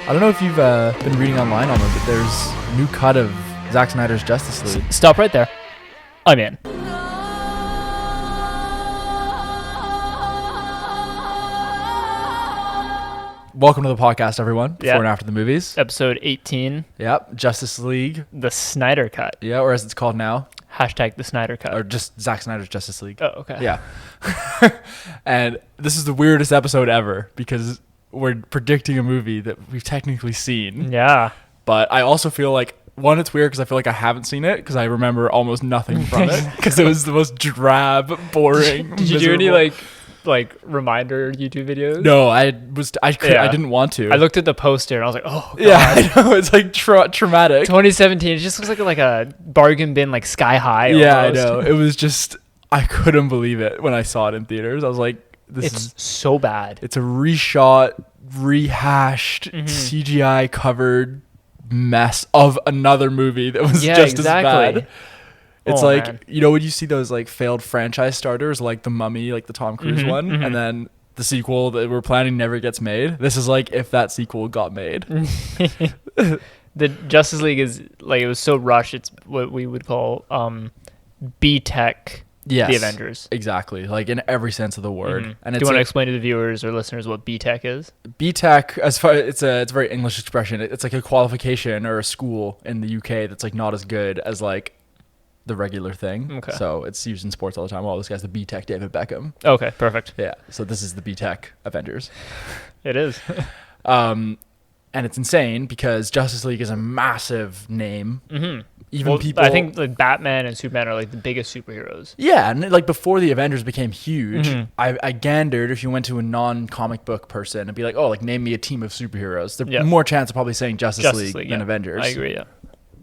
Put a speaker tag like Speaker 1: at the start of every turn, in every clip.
Speaker 1: I don't know if you've been reading online on it, but there's a new cut of Zack Snyder's Justice League.
Speaker 2: Stop right there. I'm in.
Speaker 1: Welcome to the podcast, everyone. Before
Speaker 2: Yeah.
Speaker 1: and after the movies.
Speaker 2: Episode 18,
Speaker 1: Yep. Justice League.
Speaker 2: the Snyder Cut.
Speaker 1: Yeah, or as it's called now,
Speaker 2: Hashtag the Snyder Cut.
Speaker 1: or just Zack Snyder's Justice League.
Speaker 2: Oh, okay.
Speaker 1: Yeah. And this is the weirdest episode ever because we're predicting a movie that we've technically seen.
Speaker 2: Yeah.
Speaker 1: But I also feel like, one, it's weird because I feel like I haven't seen it because I remember almost nothing from it because it was the most drab, boring.
Speaker 2: Did you do any like reminder YouTube videos?
Speaker 1: No, I didn't want to.
Speaker 2: I looked at the poster and I was like, oh god.
Speaker 1: Yeah, I know, it's like traumatic.
Speaker 2: 2017. It just looks like a bargain bin, like Sky High.
Speaker 1: Yeah,
Speaker 2: almost.
Speaker 1: I know. It was just, I couldn't believe it when I saw it in theaters. I was like,
Speaker 2: It's so bad.
Speaker 1: it's a reshot, rehashed, CGI covered mess of another movie that was just as bad. It's man. You know, when you see those like failed franchise starters, like The Mummy, like the Tom Cruise one, and then the sequel that we're planning never gets made. This is like if that sequel got made.
Speaker 2: The Justice League is like, it was so rushed. It's what we would call B-Tech.
Speaker 1: Yes,
Speaker 2: the Avengers.
Speaker 1: Exactly, like in every sense of the word. And
Speaker 2: do you want to explain to the viewers or listeners what B-Tech is?
Speaker 1: B-Tech, as far it's a very English expression. It's like a qualification or a school in the UK that's like not as good as like the regular thing.
Speaker 2: Okay.
Speaker 1: So it's used in sports all the time. Oh, this guy's the B-Tech David Beckham.
Speaker 2: Okay, perfect.
Speaker 1: Yeah. So this is the B-Tech Avengers.
Speaker 2: It is.
Speaker 1: And it's insane because Justice League is a massive name. Even people,
Speaker 2: I think like Batman and Superman are like the biggest superheroes.
Speaker 1: Yeah, and like before the Avengers became huge, I gandered if you went to a non-comic book person and be like, oh, like name me a team of superheroes. There's more chance of probably saying Justice League than Avengers.
Speaker 2: I agree. Yeah.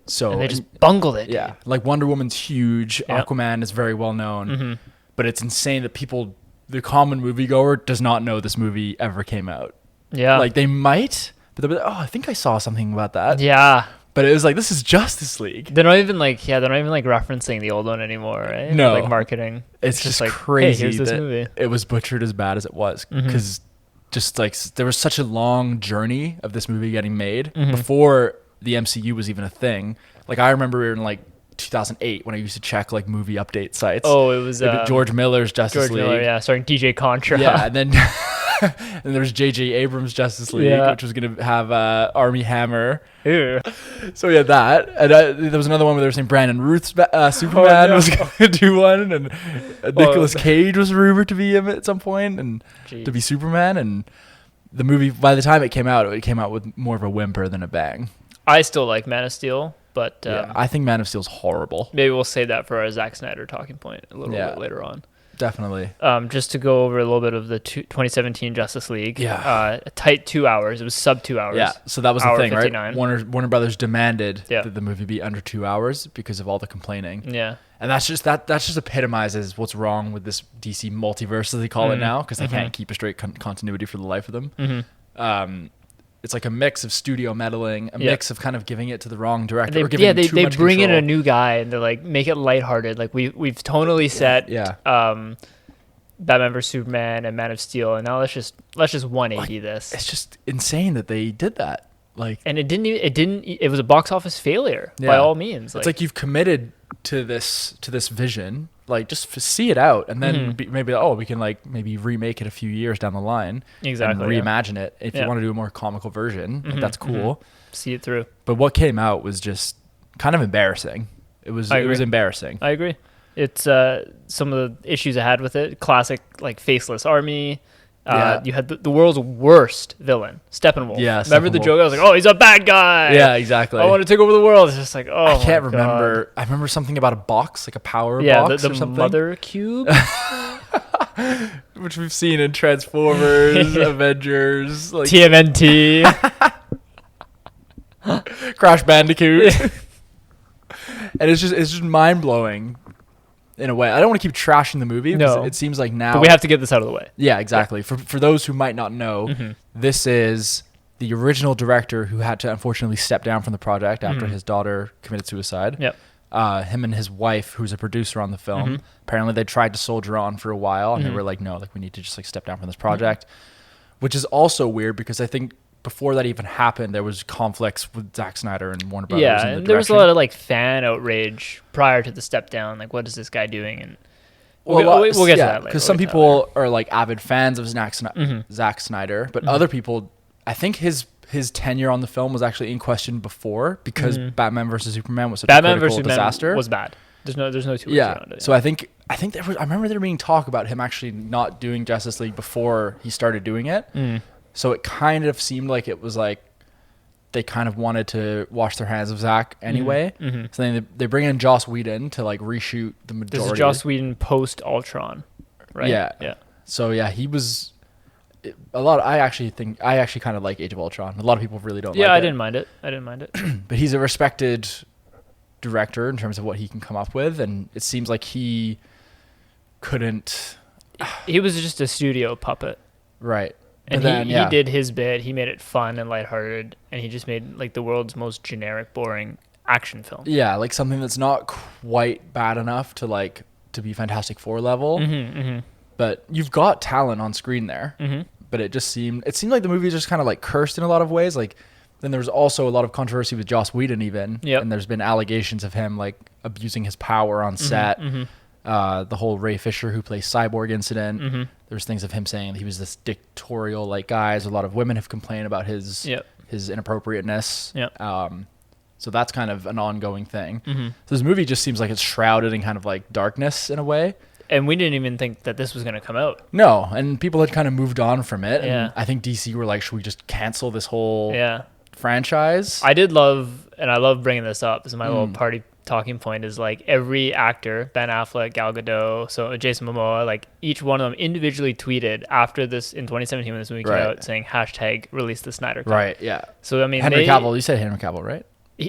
Speaker 1: So
Speaker 2: and they just bungled it.
Speaker 1: Yeah, like Wonder Woman's huge. Yep. Aquaman is very well known, but it's insane that the common moviegoer, does not know this movie ever came out.
Speaker 2: Yeah,
Speaker 1: like they might, but they'll be like, oh, I think I saw something about that.
Speaker 2: Yeah.
Speaker 1: But it was like, this is Justice League.
Speaker 2: They're not even like referencing the old one anymore, right?
Speaker 1: No,
Speaker 2: like marketing.
Speaker 1: It's just
Speaker 2: like
Speaker 1: crazy.
Speaker 2: Hey, here's this
Speaker 1: that
Speaker 2: movie.
Speaker 1: It was butchered as bad as it was because just like there was such a long journey of this movie getting made before the MCU was even a thing. Like I remember in like 2008 when I used to check like movie update sites.
Speaker 2: Oh, it was
Speaker 1: George Miller's Justice League.
Speaker 2: Miller, yeah, starring DJ Contra.
Speaker 1: Yeah, and then and there was J.J. Abrams' Justice League, which was going to have Armie Hammer.
Speaker 2: Ew.
Speaker 1: So we had that, and there was another one where they were saying Brandon Routh's Superman was going to do one, and Nicolas Cage was rumored to be him at some point, and to be Superman. And the movie, by the time it came out with more of a whimper than a bang.
Speaker 2: I still like Man of Steel, but
Speaker 1: I think Man of Steel's horrible.
Speaker 2: Maybe we'll save that for our Zack Snyder talking point a little bit later on.
Speaker 1: Definitely.
Speaker 2: Just to go over a little bit of the 2017 Justice League.
Speaker 1: Yeah.
Speaker 2: A tight 2 hours. It was sub 2 hours.
Speaker 1: Yeah. So that was the thing,
Speaker 2: 59.
Speaker 1: right? Warner Brothers demanded that the movie be under 2 hours because of all the complaining.
Speaker 2: Yeah. And
Speaker 1: that's just epitomizes what's wrong with this DC multiverse, as they call it now, because they can't keep a straight continuity for the life of them. It's like a mix of studio meddling, a mix of kind of giving it to the wrong director.
Speaker 2: They bring in a new guy and they're like, make it lighthearted. Like we've tonally set Batman vs Superman and Man of Steel, and now let's just 180 this.
Speaker 1: It's just insane that they did that. Like,
Speaker 2: and it was a box office failure by all means.
Speaker 1: It's like you've committed to this vision. Like, just see it out, and then maybe we can like maybe remake it a few years down the line.
Speaker 2: Exactly.
Speaker 1: And reimagine it if you want to do a more comical version. Like, that's cool.
Speaker 2: See it through.
Speaker 1: But what came out was just kind of embarrassing. It was embarrassing.
Speaker 2: I agree. It's some of the issues I had with it. Classic like faceless army. You had the world's worst villain, Steppenwolf.
Speaker 1: Yeah,
Speaker 2: remember the joke? I was like, oh, he's a bad guy.
Speaker 1: Yeah, exactly.
Speaker 2: I want to take over the world. It's just like, oh,
Speaker 1: I can't remember. I remember something about a box, like a power box or something.
Speaker 2: Mother Cube.
Speaker 1: Which we've seen in Transformers, Avengers, like
Speaker 2: TMNT.
Speaker 1: Crash Bandicoot. And it's just mind-blowing. In a way, I don't want to keep trashing the movie. No, it seems like now.
Speaker 2: But we have to get this out of the way.
Speaker 1: Yeah, exactly. Yeah. For those who might not know, this is the original director who had to unfortunately step down from the project after his daughter committed suicide.
Speaker 2: Yep.
Speaker 1: Him and his wife, who's a producer on the film, apparently they tried to soldier on for a while, and they were like, no, like we need to just like step down from this project, which is also weird because I think before that even happened, there was conflicts with Zack Snyder and Warner Brothers.
Speaker 2: Yeah, and there was a lot of like fan outrage prior to the step down. Like, what is this guy doing? And we'll get to that later.
Speaker 1: Because some people are like avid fans of Zack Snyder, but other people, I think his tenure on the film was actually in question before because Batman versus Superman was such a critical disaster.
Speaker 2: Was bad. There's no two ways around it.
Speaker 1: So I think there was. I remember there being talk about him actually not doing Justice League before he started doing it. So it kind of seemed like it was like they kind of wanted to wash their hands of Zack anyway. So then they bring in Joss Whedon to like reshoot the majority.
Speaker 2: This is Joss Whedon post Ultron, right?
Speaker 1: Yeah. So yeah, he was a lot. I actually kind of like Age of Ultron. A lot of people really don't.
Speaker 2: Yeah,
Speaker 1: like
Speaker 2: I didn't mind it.
Speaker 1: But he's a respected director in terms of what he can come up with, and it seems like he couldn't.
Speaker 2: He was just a studio puppet,
Speaker 1: right?
Speaker 2: And he did his bit. He made it fun and lighthearted, and he just made like the world's most generic, boring action film.
Speaker 1: Yeah, like something that's not quite bad enough to be Fantastic Four level. But you've got talent on screen there. But it seemed like the movie just kind of like cursed in a lot of ways. Like then there was also a lot of controversy with Joss Whedon even. And there's been allegations of him like abusing his power on set. The whole Ray Fisher who plays Cyborg incident. There's things of him saying that he was this dictatorial like guy. A lot of women have complained about his inappropriateness. So that's kind of an ongoing thing. So this movie just seems like it's shrouded in kind of like darkness in a way.
Speaker 2: And we didn't even think that this was going to come out.
Speaker 1: No, and people had kind of moved on from it. And I think DC were like, should we just cancel this whole franchise?
Speaker 2: I did love, and I love bringing this up. This is my little party talking point, is like every actor, Ben Affleck, Gal Gadot, so Jason Momoa, like each one of them individually tweeted after this in 2017 when this movie came out saying #release the Snyder Cut.
Speaker 1: Right, yeah.
Speaker 2: So I mean,
Speaker 1: Henry Cavill, you said Henry Cavill, right?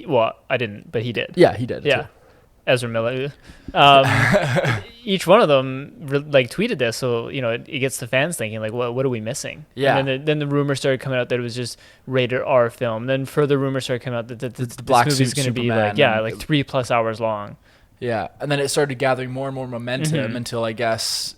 Speaker 2: Well, I didn't, but he did.
Speaker 1: Yeah, he did.
Speaker 2: Yeah.
Speaker 1: Too.
Speaker 2: Ezra Miller. Each one of them like tweeted this, so you know it gets the fans thinking like, what are we missing?
Speaker 1: Yeah.
Speaker 2: And then the rumors started coming out that it was just rated R film. Then further rumors started coming out that this
Speaker 1: Black
Speaker 2: movie's going to be like 3+ hours long.
Speaker 1: Yeah, and then it started gathering more and more momentum until I guess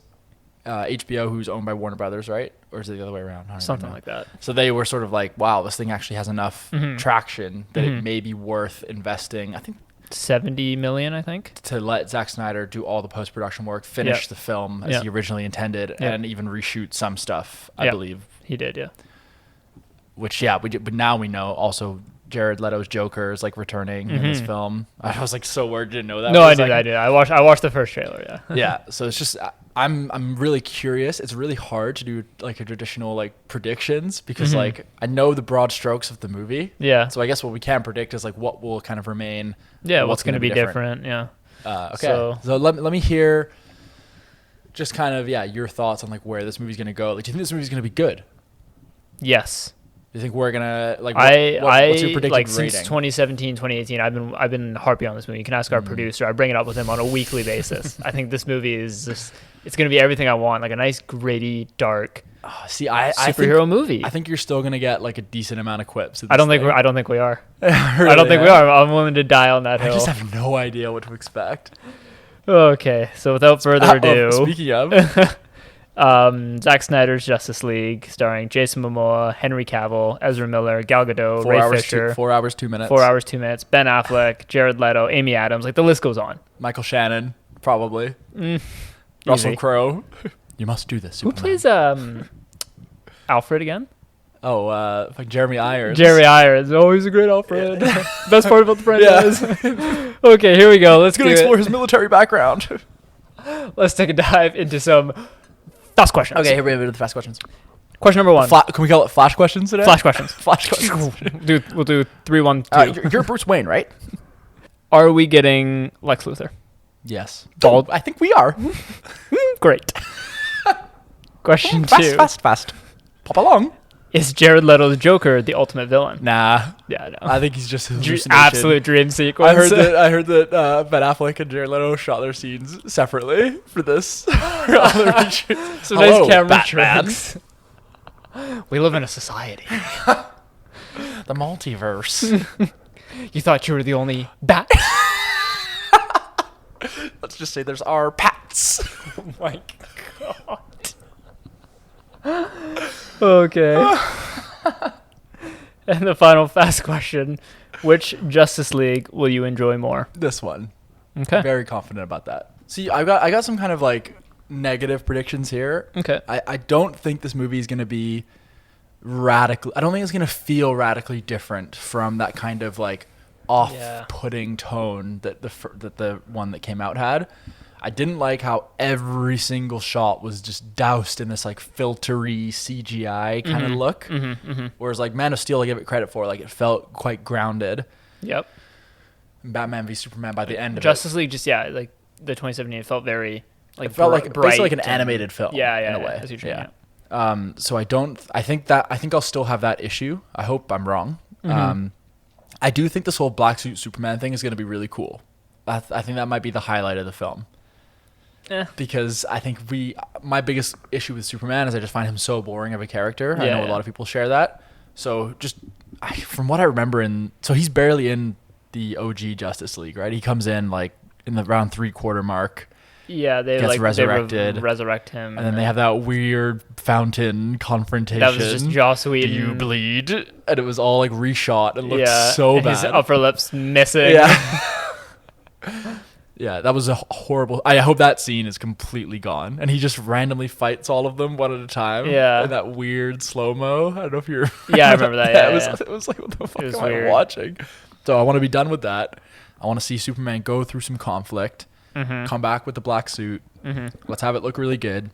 Speaker 1: HBO, who's owned by Warner Brothers, right? Or is it the other way around?
Speaker 2: Something like that.
Speaker 1: So they were sort of like, wow, this thing actually has enough traction that it may be worth investing. I think
Speaker 2: 70 million, I think,
Speaker 1: to let Zack Snyder do all the post-production work, finish the film as he originally intended, and even reshoot some stuff. I believe
Speaker 2: he did. Yeah.
Speaker 1: Which we did, but now we know also Jared Leto's Joker is like returning in this film. I was like so worried, didn't know that.
Speaker 2: No, I did. I watched the first trailer. Yeah.
Speaker 1: Yeah. So it's just I'm really curious. It's really hard to do like a traditional like predictions because like I know the broad strokes of the movie. Yeah. So I guess what we can predict is like what will kind of remain.
Speaker 2: Yeah. What's going to be different. Yeah.
Speaker 1: Okay. So let me hear just kind of your thoughts on like where this movie's going to go. Like, do you think this movie's going to be good?
Speaker 2: Yes.
Speaker 1: Do you think we're gonna like?
Speaker 2: What's
Speaker 1: your predicted
Speaker 2: like
Speaker 1: rating?
Speaker 2: Since 2017, 2018, I've been harping on this movie. You can ask our producer. I bring it up with him on a weekly basis. I think this movie is just it's gonna be everything I want. Like a nice gritty, dark superhero movie.
Speaker 1: I think you're still gonna get like a decent amount of quips.
Speaker 2: I don't think we are.
Speaker 1: Really,
Speaker 2: I don't think we are. I'm willing to die on that hill.
Speaker 1: I just have no idea what to expect.
Speaker 2: Okay, so without further ado,
Speaker 1: speaking of.
Speaker 2: Zack Snyder's Justice League, starring Jason Momoa, Henry Cavill, Ezra Miller, Gal Gadot, Ray Fisher.
Speaker 1: 4 hours, 2 minutes.
Speaker 2: 4 hours, 2 minutes. Ben Affleck, Jared Leto, Amy Adams. Like the list goes on.
Speaker 1: Michael Shannon, probably. Russell Crowe. You must do this. Superman.
Speaker 2: Who plays Alfred again?
Speaker 1: Oh, like Jeremy Irons.
Speaker 2: Jeremy Irons. Oh, he's a great Alfred. Best part about the franchise. Okay, here we go. Let's
Speaker 1: explore his military background.
Speaker 2: Let's take a dive into some fast questions.
Speaker 1: Okay, here we go. The fast questions.
Speaker 2: Question number 1.
Speaker 1: Can we call it flash questions today?
Speaker 2: Flash questions.
Speaker 1: Flash questions.
Speaker 2: We'll do 3, 1, 2.
Speaker 1: You're Bruce Wayne, right?
Speaker 2: Are we getting Lex Luthor?
Speaker 1: Yes.
Speaker 2: Bald?
Speaker 1: I think we are.
Speaker 2: Great. Question 2.
Speaker 1: Fast. Pop along.
Speaker 2: Is Jared Leto's Joker the ultimate villain?
Speaker 1: Nah.
Speaker 2: Yeah, no.
Speaker 1: I think he's just hallucination.
Speaker 2: Absolute dream sequence.
Speaker 1: I heard that Ben Affleck and Jared Leto shot their scenes separately for this.
Speaker 2: Some nice camera tricks. We live in a society.
Speaker 1: The multiverse.
Speaker 2: You thought you were the only bat?
Speaker 1: Let's just say there's our Pats.
Speaker 2: Oh my god. Okay. And the final fast question: which Justice League will you enjoy more?
Speaker 1: This one.
Speaker 2: Okay.
Speaker 1: Very confident about that. See, I got some kind of like negative predictions here.
Speaker 2: Okay.
Speaker 1: I don't think this movie is going to be radical. I don't think it's going to feel radically different from that kind of like off-putting tone that the one that came out had. I didn't like how every single shot was just doused in this like filtery CGI kind of look. Whereas like Man of Steel, I give it credit for, like it felt quite grounded.
Speaker 2: Yep.
Speaker 1: Batman v Superman by the end of
Speaker 2: Justice League, just like the 2017, it felt very like
Speaker 1: it felt like
Speaker 2: bright,
Speaker 1: basically like an animated film.
Speaker 2: in
Speaker 1: a way. So I think I'll still have that issue. I hope I'm wrong. I do think this whole black suit Superman thing is going to be really cool. I think that might be the highlight of the film. Because I think my biggest issue with Superman is I just find him so boring of a character. I know a lot of people share that. So from what I remember, so he's barely in the OG Justice League, right? He comes in like in the round 3/4 mark.
Speaker 2: Yeah, they
Speaker 1: gets
Speaker 2: like
Speaker 1: resurrected,
Speaker 2: they resurrect him,
Speaker 1: and then they have that weird fountain confrontation.
Speaker 2: That was just Joss Whedon.
Speaker 1: Do you bleed? And it was all like reshot and looked so bad.
Speaker 2: His upper lip's missing.
Speaker 1: Yeah. Yeah, that was a horrible. I hope that scene is completely gone, and he just randomly fights all of them one at a time.
Speaker 2: Yeah,
Speaker 1: in that weird slow mo. I don't know if you're.
Speaker 2: Yeah, I remember that. Yeah,
Speaker 1: it was like, what the fuck am I watching? So I want to be done with that. I want to see Superman go through some conflict, come back with the black suit. Let's have it look really good.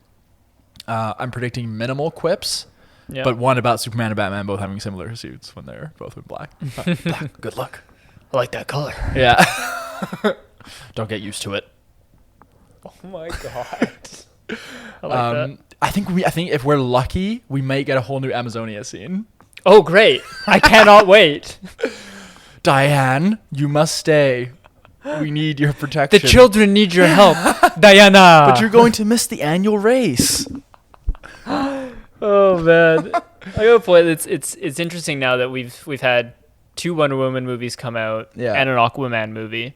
Speaker 1: I'm predicting minimal quips, but one about Superman and Batman both having similar suits when they're both in black. Black, good luck.
Speaker 2: I like that color.
Speaker 1: Yeah. Don't get used to it.
Speaker 2: Oh my god. I like that.
Speaker 1: I think if we're lucky, we may get a whole new Amazonia scene.
Speaker 2: Oh great. I cannot wait.
Speaker 1: Diane, you must stay. We need your protection.
Speaker 2: The children need your help. Diana.
Speaker 1: But you're going to miss the annual race.
Speaker 2: Oh man. I got a point. It's interesting now that we've had 2 Wonder Woman movies come out and an Aquaman movie.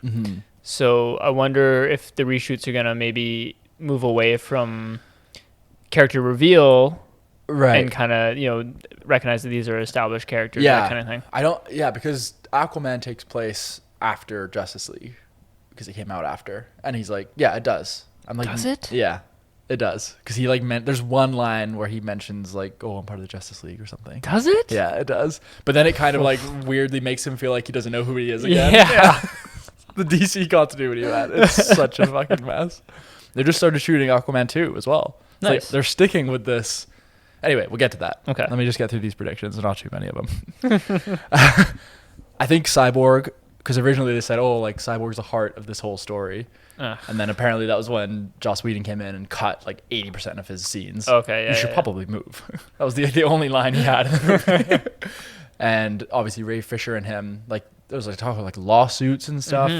Speaker 2: So I wonder if the reshoots are gonna maybe move away from character reveal, and kind of recognize that these are established characters, that kind of thing.
Speaker 1: Because Aquaman takes place after Justice League, because it came out after, and he's like, yeah, it does. I'm like,
Speaker 2: does it?
Speaker 1: Yeah, it does, because he like there's one line where he mentions like, oh, I'm part of the Justice League or something.
Speaker 2: Does it?
Speaker 1: Yeah, it does. But then it kind of like weirdly makes him feel like he doesn't know who he is again.
Speaker 2: Yeah.
Speaker 1: The DC continuity, man. It's such a fucking mess. They just started shooting Aquaman 2 as well.
Speaker 2: Nice.
Speaker 1: Like, they're sticking with this. Anyway, we'll get to that.
Speaker 2: Okay.
Speaker 1: Let me just get through these predictions. Not too many of them. I think Cyborg, because originally they said, oh, like Cyborg's the heart of this whole story. And then apparently that was when Joss Whedon came in and cut like 80% of his scenes.
Speaker 2: Okay, yeah.
Speaker 1: You should probably move. That was the only line he had in the movie. And obviously Ray Fisher and him, like, there was like talk about like lawsuits and stuff.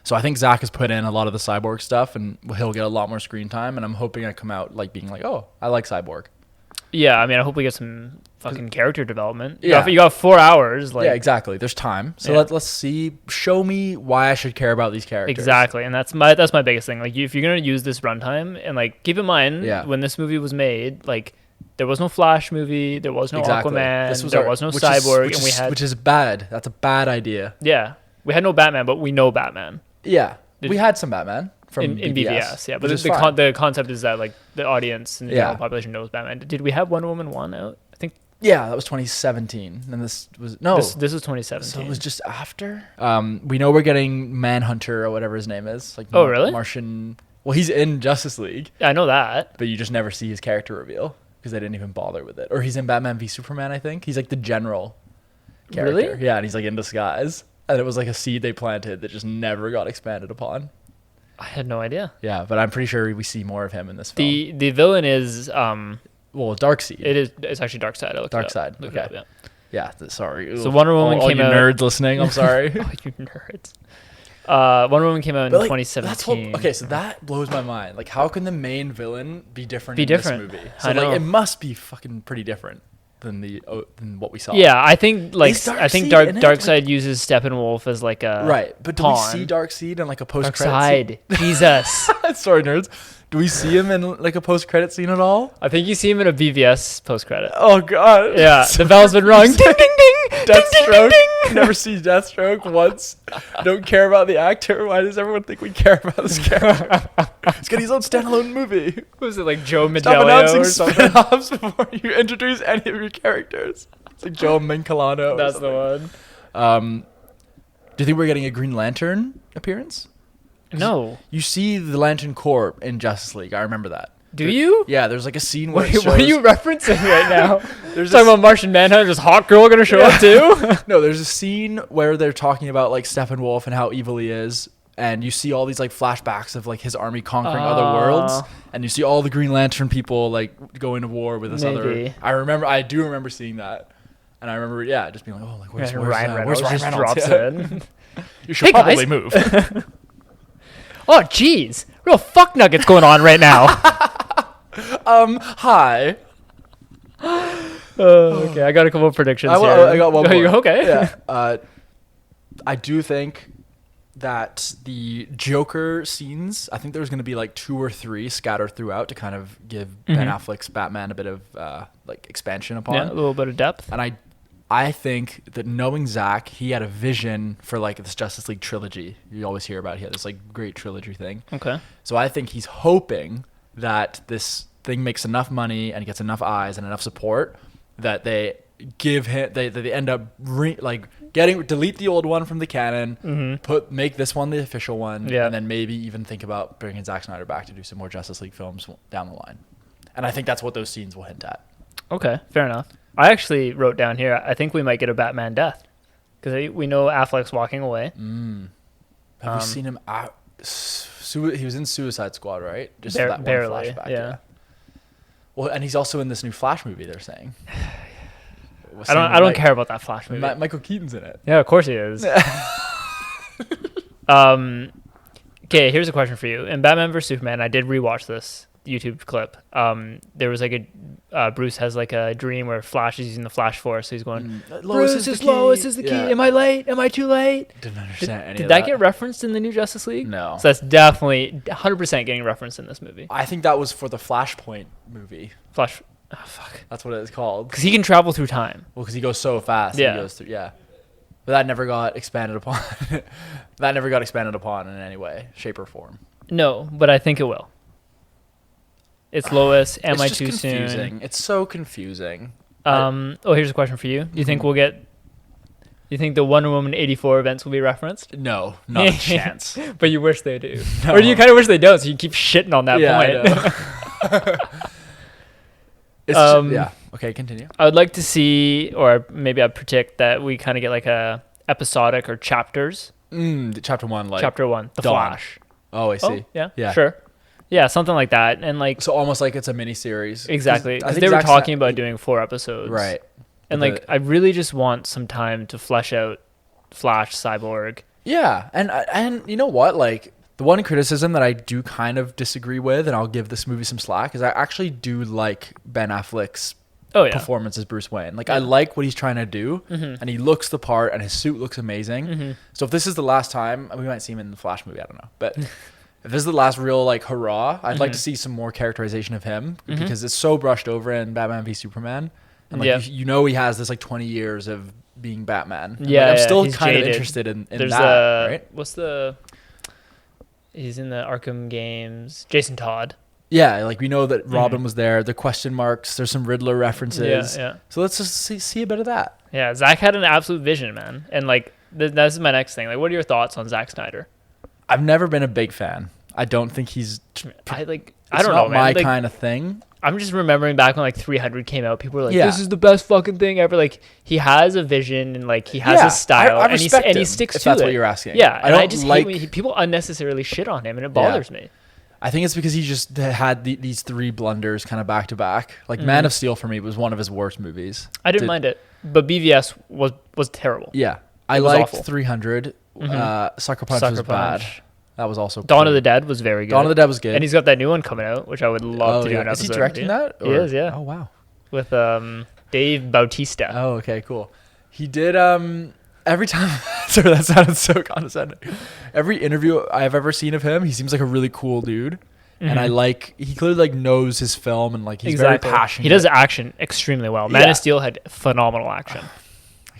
Speaker 1: So I think Zack has put in a lot of the Cyborg stuff, and he'll get a lot more screen time. And I'm hoping I come out like being like, oh, I like Cyborg.
Speaker 2: Yeah, I mean, I hope we get some fucking character development.
Speaker 1: Yeah,
Speaker 2: you got 4 hours. Like,
Speaker 1: yeah, exactly. There's time, so let's see. Show me why I should care about these characters.
Speaker 2: Exactly, and that's my biggest thing. Like, if you're gonna use this runtime, and like keep in mind when this movie was made, like, there was no Flash movie, there was no Aquaman, there was no Cyborg,
Speaker 1: which is bad. That's a bad idea.
Speaker 2: Yeah, we had no Batman, but we know Batman.
Speaker 1: Yeah, we had some Batman from
Speaker 2: in BVS. Yeah, but the concept is that like the audience and the general population knows Batman. Did we have Wonder Woman 1 out? I think. Yeah,
Speaker 1: that was 2017, and this was
Speaker 2: This was 2017.
Speaker 1: So it was just after. We know we're getting Manhunter or whatever his name is. Like,
Speaker 2: really?
Speaker 1: Martian. Well, he's in Justice League.
Speaker 2: I know that,
Speaker 1: but you just never see his character reveal because they didn't even bother with it. Or he's in Batman v Superman. I think he's like the general character.
Speaker 2: Really?
Speaker 1: Yeah, and he's like in disguise. And it was like a seed they planted that just never got expanded upon.
Speaker 2: I had no idea.
Speaker 1: Yeah, but I'm pretty sure we see more of him in this film.
Speaker 2: The villain is
Speaker 1: Darkseid.
Speaker 2: It's actually Darkseid.
Speaker 1: Darkseid. Okay. Yeah. Sorry.
Speaker 2: So Wonder Woman came out.
Speaker 1: All you nerds listening, I'm sorry.
Speaker 2: Oh, you nerds. Wonder Woman came out in 2017.
Speaker 1: Okay, so that blows my mind. Like, how can the main villain be different in this movie? So it must be fucking pretty different than what we saw.
Speaker 2: Yeah, I think Darkseid uses Steppenwolf as like a
Speaker 1: right. But do
Speaker 2: pawn.
Speaker 1: we see Darkseid in like a post-credit
Speaker 2: scene? Jesus.
Speaker 1: Sorry, nerds. Do we see him in like a post-credit scene at all?
Speaker 2: I think you see him in a BVS post-credit.
Speaker 1: Oh god.
Speaker 2: Yeah, the bell's been rung. Ding ding ding.
Speaker 1: Deathstroke. Never see Deathstroke once. Don't care about the actor. Why does everyone think we care about this character? He's got his own standalone movie.
Speaker 2: Was it like Joe Manganiello
Speaker 1: Stop announcing
Speaker 2: or something?
Speaker 1: spin-offs before you introduce any of your characters. It's like Joe Manganiello.
Speaker 2: That's the one.
Speaker 1: Do you think we're getting a Green Lantern appearance?
Speaker 2: No.
Speaker 1: You see the Lantern Corps in Justice League. I remember that.
Speaker 2: Do you?
Speaker 1: Yeah, there's like a scene where
Speaker 2: What are you referencing right now?
Speaker 1: There's
Speaker 2: talking about Martian Manhunter. Is Hawk Girl gonna show up too?
Speaker 1: No, there's a scene where they're talking about like Steppenwolf and how evil he is, and you see all these like flashbacks of like his army conquering other worlds, and you see all the Green Lantern people like going to war with this other. I do remember seeing that, and I remember just being like, oh, like where's Ryan Reynolds?
Speaker 2: Drops in.
Speaker 1: You should probably move.
Speaker 2: Oh, jeez. Real fuck nuggets going on right now.
Speaker 1: Hi.
Speaker 2: Okay, I got a couple of predictions here.
Speaker 1: I got one more.
Speaker 2: Okay.
Speaker 1: Yeah. I do think that the Joker scenes, I think there's going to be like 2 or 3 scattered throughout to kind of give Ben Affleck's Batman a bit of like expansion upon.
Speaker 2: Yeah, a little bit of depth.
Speaker 1: And I think that knowing Zack, he had a vision for like this Justice League trilogy. You always hear about he had this like great trilogy thing.
Speaker 2: Okay.
Speaker 1: So I think he's hoping that this thing makes enough money and gets enough eyes and enough support that they give him they end up delete the old one from the canon, make this one the official one, and then maybe even think about bringing Zack Snyder back to do some more Justice League films down the line. And I think that's what those scenes will hint at.
Speaker 2: Okay, fair enough. I actually wrote down here, I think we might get a Batman death. Because we know Affleck's walking away.
Speaker 1: Have we seen him out? He was in Suicide Squad, right? Just that
Speaker 2: barely,
Speaker 1: one flashback.
Speaker 2: yeah.
Speaker 1: Well, and he's also in this new Flash movie, they're saying.
Speaker 2: I don't care about that Flash movie.
Speaker 1: Michael Keaton's in it.
Speaker 2: Yeah, of course he is. Okay, here's a question for you. In Batman vs Superman, I did rewatch this YouTube clip. There was like Bruce has like a dream where Flash is using the Flash Force. So he's going, Lois is the key. Am I late? Am I too late?
Speaker 1: Didn't understand any of that.
Speaker 2: Did that get referenced in the new Justice League?
Speaker 1: No.
Speaker 2: So that's definitely 100% getting referenced in this movie.
Speaker 1: I think that was for the Flashpoint movie.
Speaker 2: Fuck.
Speaker 1: That's what it's called.
Speaker 2: Because he can travel through time.
Speaker 1: Well, because he goes so fast.
Speaker 2: Yeah.
Speaker 1: He goes through, But that never got expanded upon. That never got expanded upon in any way, shape, or form.
Speaker 2: No, but I think it will. It's Lois. Am I too
Speaker 1: soon? It's so confusing.
Speaker 2: Here's a question for you. Do you think we'll get... You think the Wonder Woman 84 events will be referenced?
Speaker 1: No, not a chance.
Speaker 2: But you wish they do.
Speaker 1: No.
Speaker 2: Or do you kind of wish they don't, so you keep shitting on that point?
Speaker 1: I know. Okay, continue.
Speaker 2: I would like to see, or maybe I'd predict that we kind of get like a episodic or chapters.
Speaker 1: Chapter 1, like...
Speaker 2: Chapter 1, The
Speaker 1: Dawn.
Speaker 2: Flash.
Speaker 1: Oh, I see.
Speaker 2: Yeah, sure. Yeah, something like that. And like...
Speaker 1: So almost like it's a mini-series.
Speaker 2: Exactly. Because they were talking about doing 4 episodes.
Speaker 1: Right.
Speaker 2: And like, I really just want some time to flesh out Flash, Cyborg.
Speaker 1: Yeah. And you know what? Like, the one criticism that I do kind of disagree with, and I'll give this movie some slack, is I actually do like Ben Affleck's performance as Bruce Wayne. Like, I like what he's trying to do, and he looks the part, and his suit looks amazing. So if this is the last time, we might see him in the Flash movie, I don't know. But if this is the last real, like, hurrah, I'd like to see some more characterization of him, because it's so brushed over in Batman v Superman. And like you know, he has this like 20 years of being Batman. And, I'm still kind of interested in that. Right? He's in the Arkham games. Jason Todd. Yeah, like we know that Robin was there. The question marks. There's some Riddler references. Yeah. So let's just see a bit of that. Yeah, Zack had an absolute vision, man. And like this is my next thing. Like, what are your thoughts on Zack Snyder? I've never been a big fan. I don't think he's. I don't know, man. My kind of thing. I'm just remembering back when like 300 came out, people were like, "This is the best fucking thing ever." Like, he has a vision and like he has a style, and he sticks to it. That's what you're asking. Yeah, I just hate when people unnecessarily shit on him, and it bothers me. I think it's because he just had these 3 blunders kind of back to back. Like Man of Steel for me was one of his worst movies. I didn't mind it, but BVS was terrible. Yeah, I liked 300. Sucker Punch was bad. That was also Dawn of the Dead was very good. Dawn of the Dead was good. And he's got that new one coming out, which I would love to do an episode. Is he directing that? He is, yeah. Oh, wow. With Dave Bautista. Oh, okay, cool. He did every time... Sorry, that sounded so condescending. Every interview I've ever seen of him, he seems like a really cool dude. And he clearly like knows his film and like he's very passionate. He does action extremely well. Man of Steel had phenomenal action.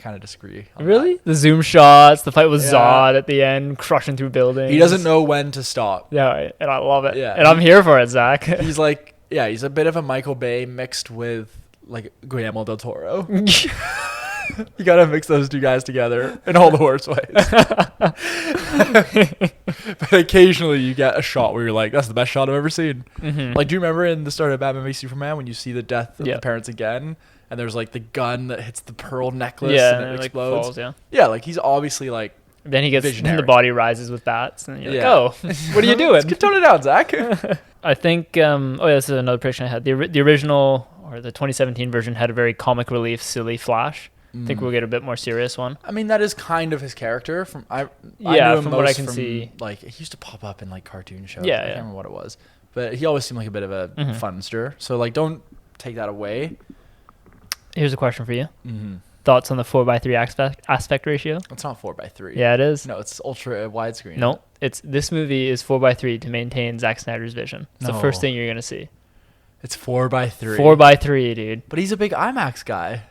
Speaker 1: kind of disagree on
Speaker 2: Really?
Speaker 1: that.
Speaker 2: The zoom shots, the fight with Zod at the end, crushing through buildings.
Speaker 1: He doesn't know when to stop.
Speaker 2: Yeah, and I love it.
Speaker 1: Yeah,
Speaker 2: and I'm here for it, Zach.
Speaker 1: He's like, he's a bit of a Michael Bay mixed with like Guillermo del Toro. You gotta mix those two guys together in all the worst ways. But occasionally you get a shot where you're like, that's the best shot I've ever seen. Mm-hmm. Like, do you remember in the start of Batman v Superman when you see the death of the parents again, and there's like the gun that hits the pearl necklace and it explodes?
Speaker 2: Falls,
Speaker 1: like he's obviously like
Speaker 2: then he gets
Speaker 1: visionary.
Speaker 2: Then the body rises with bats, and you're like, oh, what are you doing?
Speaker 1: Tone it down, Zach.
Speaker 2: I think this is another prediction I had. The original or the 2017 version had a very comic relief, silly Flash. I think we'll get a bit more serious one.
Speaker 1: I mean, that is kind of his character. From what I can see, like he used to pop up in like cartoon shows. I can't remember what it was, but he always seemed like a bit of a funster. So like, don't take that away.
Speaker 2: Here's a question for you. Mm-hmm. Thoughts on the 4:3 aspect ratio?
Speaker 1: It's not 4:3.
Speaker 2: Yeah, it is.
Speaker 1: No, it's ultra widescreen.
Speaker 2: No, this movie is 4:3 to maintain Zack Snyder's vision. It's the first thing you're gonna see.
Speaker 1: It's 4:3.
Speaker 2: 4:3, dude.
Speaker 1: But he's a big IMAX guy.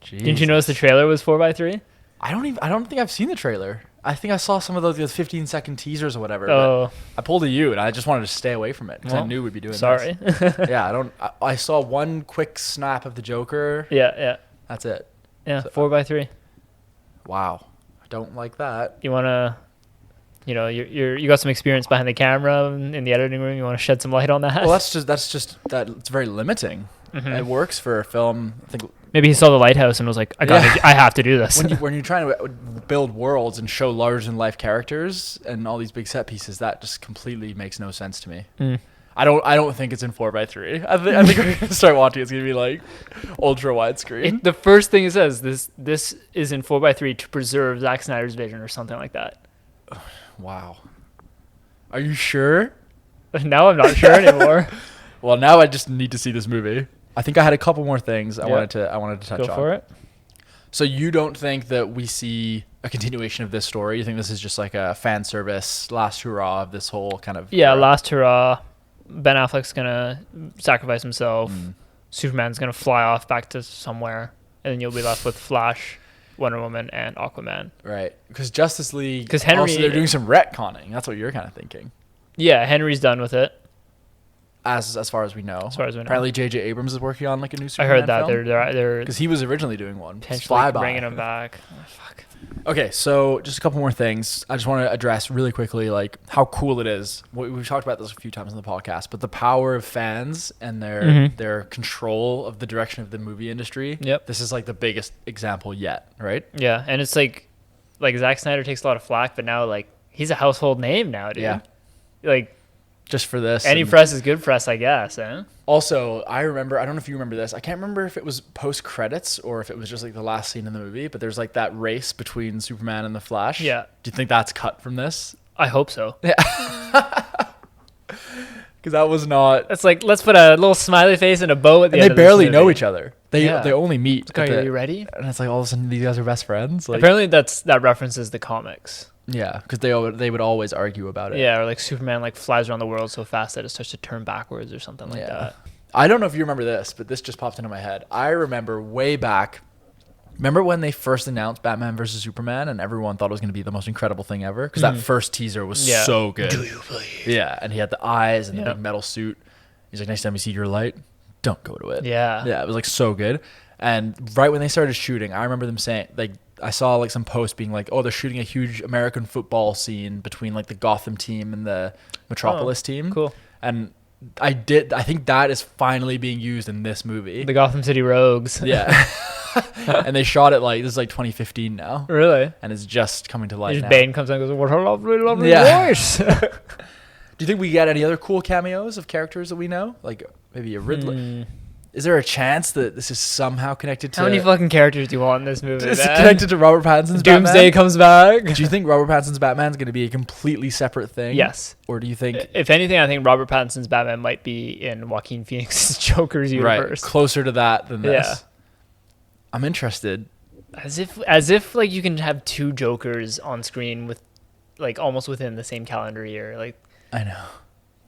Speaker 1: Jesus.
Speaker 2: Didn't you notice the trailer was 4:3?
Speaker 1: I don't think I've seen the trailer. I think I saw some of those 15-second teasers or whatever.
Speaker 2: Oh.
Speaker 1: I pulled a U and I just wanted to stay away from it because I knew we'd be doing this.
Speaker 2: Sorry.
Speaker 1: Yeah, I saw one quick snap of the Joker.
Speaker 2: Yeah.
Speaker 1: That's it.
Speaker 2: Yeah, so, 4:3.
Speaker 1: Wow. I don't like that.
Speaker 2: You want to, you got some experience behind the camera in the editing room. You want to shed some light on that?
Speaker 1: Well, that's just that it's very limiting. Mm-hmm. It works for a film. I think
Speaker 2: maybe he saw The Lighthouse and was like, I have to do this.
Speaker 1: When you're trying to build worlds and show larger than life characters and all these big set pieces, that just completely makes no sense to me. Mm. I don't think it's in 4:3. I think we're gonna start watching. It's gonna be like ultra widescreen.
Speaker 2: The first thing it says this is in 4:3 to preserve Zack Snyder's vision or something like that.
Speaker 1: Wow. Are you sure?
Speaker 2: Now I'm not sure anymore.
Speaker 1: Well, now I just need to see this movie. I think I had a couple more things I wanted to touch on.
Speaker 2: Go for it.
Speaker 1: So you don't think that we see a continuation of this story? You think this is just like a fan service, last hurrah of this whole kind of era?
Speaker 2: Last hurrah. Ben Affleck's gonna sacrifice himself. Superman's gonna fly off back to somewhere, and then you'll be left with Flash, Wonder Woman, and Aquaman.
Speaker 1: Right, because Justice League. Because
Speaker 2: Henry,
Speaker 1: also they're doing some retconning. That's what you're kind of thinking.
Speaker 2: Yeah, Henry's done with it.
Speaker 1: As far as we know.
Speaker 2: As far as we know.
Speaker 1: Apparently, J.J. Abrams is working on like a new Superman
Speaker 2: I heard that
Speaker 1: film.
Speaker 2: they're
Speaker 1: because he was originally doing one.
Speaker 2: Potentially bringing him back. Oh, fuck.
Speaker 1: Okay, so just a couple more things. I just want to address really quickly, like how cool it is. We've talked about this a few times in the podcast, but the power of fans and their control of the direction of the movie industry.
Speaker 2: Yep.
Speaker 1: This is like the biggest example yet, right?
Speaker 2: Yeah, and it's like Zack Snyder takes a lot of flack, but now like he's a household name now, dude. Yeah. Like.
Speaker 1: Just for this.
Speaker 2: Any press is good press, I guess. Eh?
Speaker 1: Also, I don't know if you remember this. I can't remember if it was post-credits or if it was just like the last scene in the movie, but there's like that race between Superman and the Flash.
Speaker 2: Yeah.
Speaker 1: Do you think that's cut from this?
Speaker 2: I hope so.
Speaker 1: Yeah. Because that was not...
Speaker 2: It's like, let's put a little smiley face and a bow at the end of this
Speaker 1: movie. They barely know each other. They only meet.
Speaker 2: Are you ready?
Speaker 1: And it's like all of a sudden these guys are best friends. Like,
Speaker 2: apparently that references the comics.
Speaker 1: Yeah, because they would always argue about it.
Speaker 2: Yeah, or like Superman like flies around the world so fast that it starts to turn backwards or something like that.
Speaker 1: I don't know if you remember this, but this just popped into my head. I remember way back. Remember when they first announced Batman versus Superman and everyone thought it was going to be the most incredible thing ever? Because that first teaser was so good.
Speaker 2: Do you believe?
Speaker 1: Yeah, and he had the eyes and the big metal suit. He's like, next time you see your light, don't go to it.
Speaker 2: Yeah.
Speaker 1: Yeah, it was like so good. And right when they started shooting, I remember them saying, like, I saw like some posts being like, oh, they're shooting a huge American football scene between like the Gotham team and the Metropolis team.
Speaker 2: Cool.
Speaker 1: And I think that is finally being used in this movie.
Speaker 2: The Gotham City Rogues.
Speaker 1: Yeah. And they shot it like, this is like 2015 now.
Speaker 2: Really?
Speaker 1: And it's just coming to life now.
Speaker 2: Bane comes out and goes, what a lovely, lovely voice.
Speaker 1: Do you think we get any other cool cameos of characters that we know? Like maybe a Riddler? Is there a chance that this is somehow connected to...
Speaker 2: How many fucking characters do you want in this movie,
Speaker 1: Is it connected to Robert Pattinson's
Speaker 2: Doomsday
Speaker 1: Batman?
Speaker 2: comes back.
Speaker 1: Do you think Robert Pattinson's Batman is going to be a completely separate thing?
Speaker 2: Yes.
Speaker 1: Or do you think...
Speaker 2: If anything, I think Robert Pattinson's Batman might be in Joaquin Phoenix's Joker's universe.
Speaker 1: Right. Closer to that than this.
Speaker 2: Yeah.
Speaker 1: I'm interested.
Speaker 2: As if like you can have two Jokers on screen with like almost within the same calendar year. Like
Speaker 1: I know.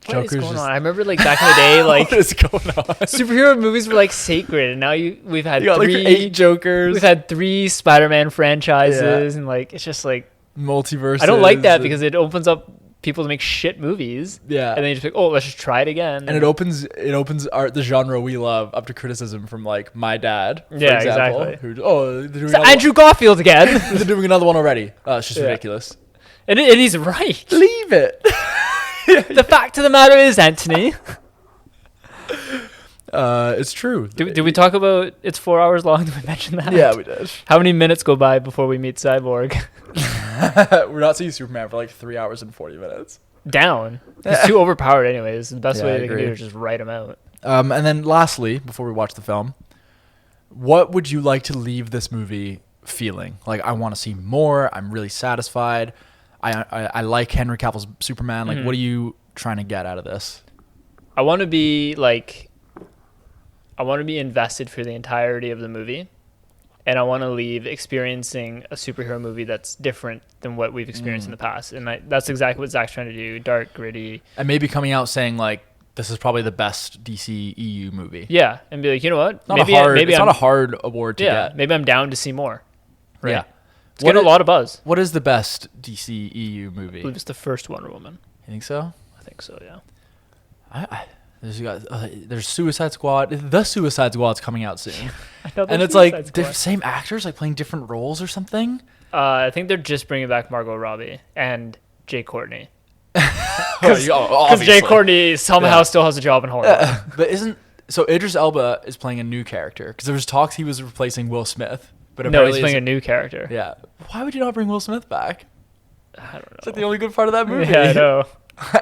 Speaker 2: What is going on? I remember like back in the day, like
Speaker 1: what is going on?
Speaker 2: Superhero movies were like sacred, and now we've had
Speaker 1: like 8 Jokers.
Speaker 2: We've had 3 Spider-Man franchises, and like it's just like
Speaker 1: multiverse.
Speaker 2: I don't like that because it opens up people to make shit movies.
Speaker 1: Yeah,
Speaker 2: and then you just like, oh, let's just try it again.
Speaker 1: And it opens the genre we love up to criticism from like my dad. For example,
Speaker 2: exactly.
Speaker 1: They're doing
Speaker 2: Andrew Garfield again.
Speaker 1: They're doing another one already. It's just ridiculous.
Speaker 2: And he's right.
Speaker 1: Leave it.
Speaker 2: The fact of the matter is, Anthony.
Speaker 1: It's true.
Speaker 2: Did we talk about it's 4 hours long? Did we mention that?
Speaker 1: Yeah, we did.
Speaker 2: How many minutes go by before we meet Cyborg?
Speaker 1: We're not seeing Superman for like 3 hours and 40 minutes.
Speaker 2: Down. He's too overpowered anyways. The best way they can do is just write him out.
Speaker 1: And then lastly, before we watch the film, what would you like to leave this movie feeling? Like, I want to see more. I'm really satisfied. I like Henry Cavill's Superman. Like, what are you trying to get out of this?
Speaker 2: I want to be invested for the entirety of the movie, and I want to leave experiencing a superhero movie that's different than what we've experienced in the past. And that's exactly what Zack's trying to do: dark, gritty,
Speaker 1: and maybe coming out saying like, "This is probably the best DC EU movie."
Speaker 2: Yeah, and be like, you know what?
Speaker 1: It's not a hard award to get.
Speaker 2: Maybe I'm down to see more. Right? Yeah. It's
Speaker 1: getting
Speaker 2: a lot of buzz.
Speaker 1: What is the best DC EU movie?
Speaker 2: I believe it's the first Wonder Woman.
Speaker 1: You think so?
Speaker 2: I think so, yeah.
Speaker 1: There's Suicide Squad. The Suicide Squad's coming out soon. And it's like the same actors like playing different roles or something.
Speaker 2: I think they're just bringing back Margot Robbie and Jay Courtney.
Speaker 1: Because
Speaker 2: Jay Courtney somehow still has a job in horror.
Speaker 1: But Idris Elba is playing a new character because there was talks he was replacing Will Smith. But
Speaker 2: no, he's playing a new character.
Speaker 1: Yeah. Why would you not bring Will Smith back?
Speaker 2: I don't know.
Speaker 1: It's like the only good part of that movie.
Speaker 2: Yeah, I know.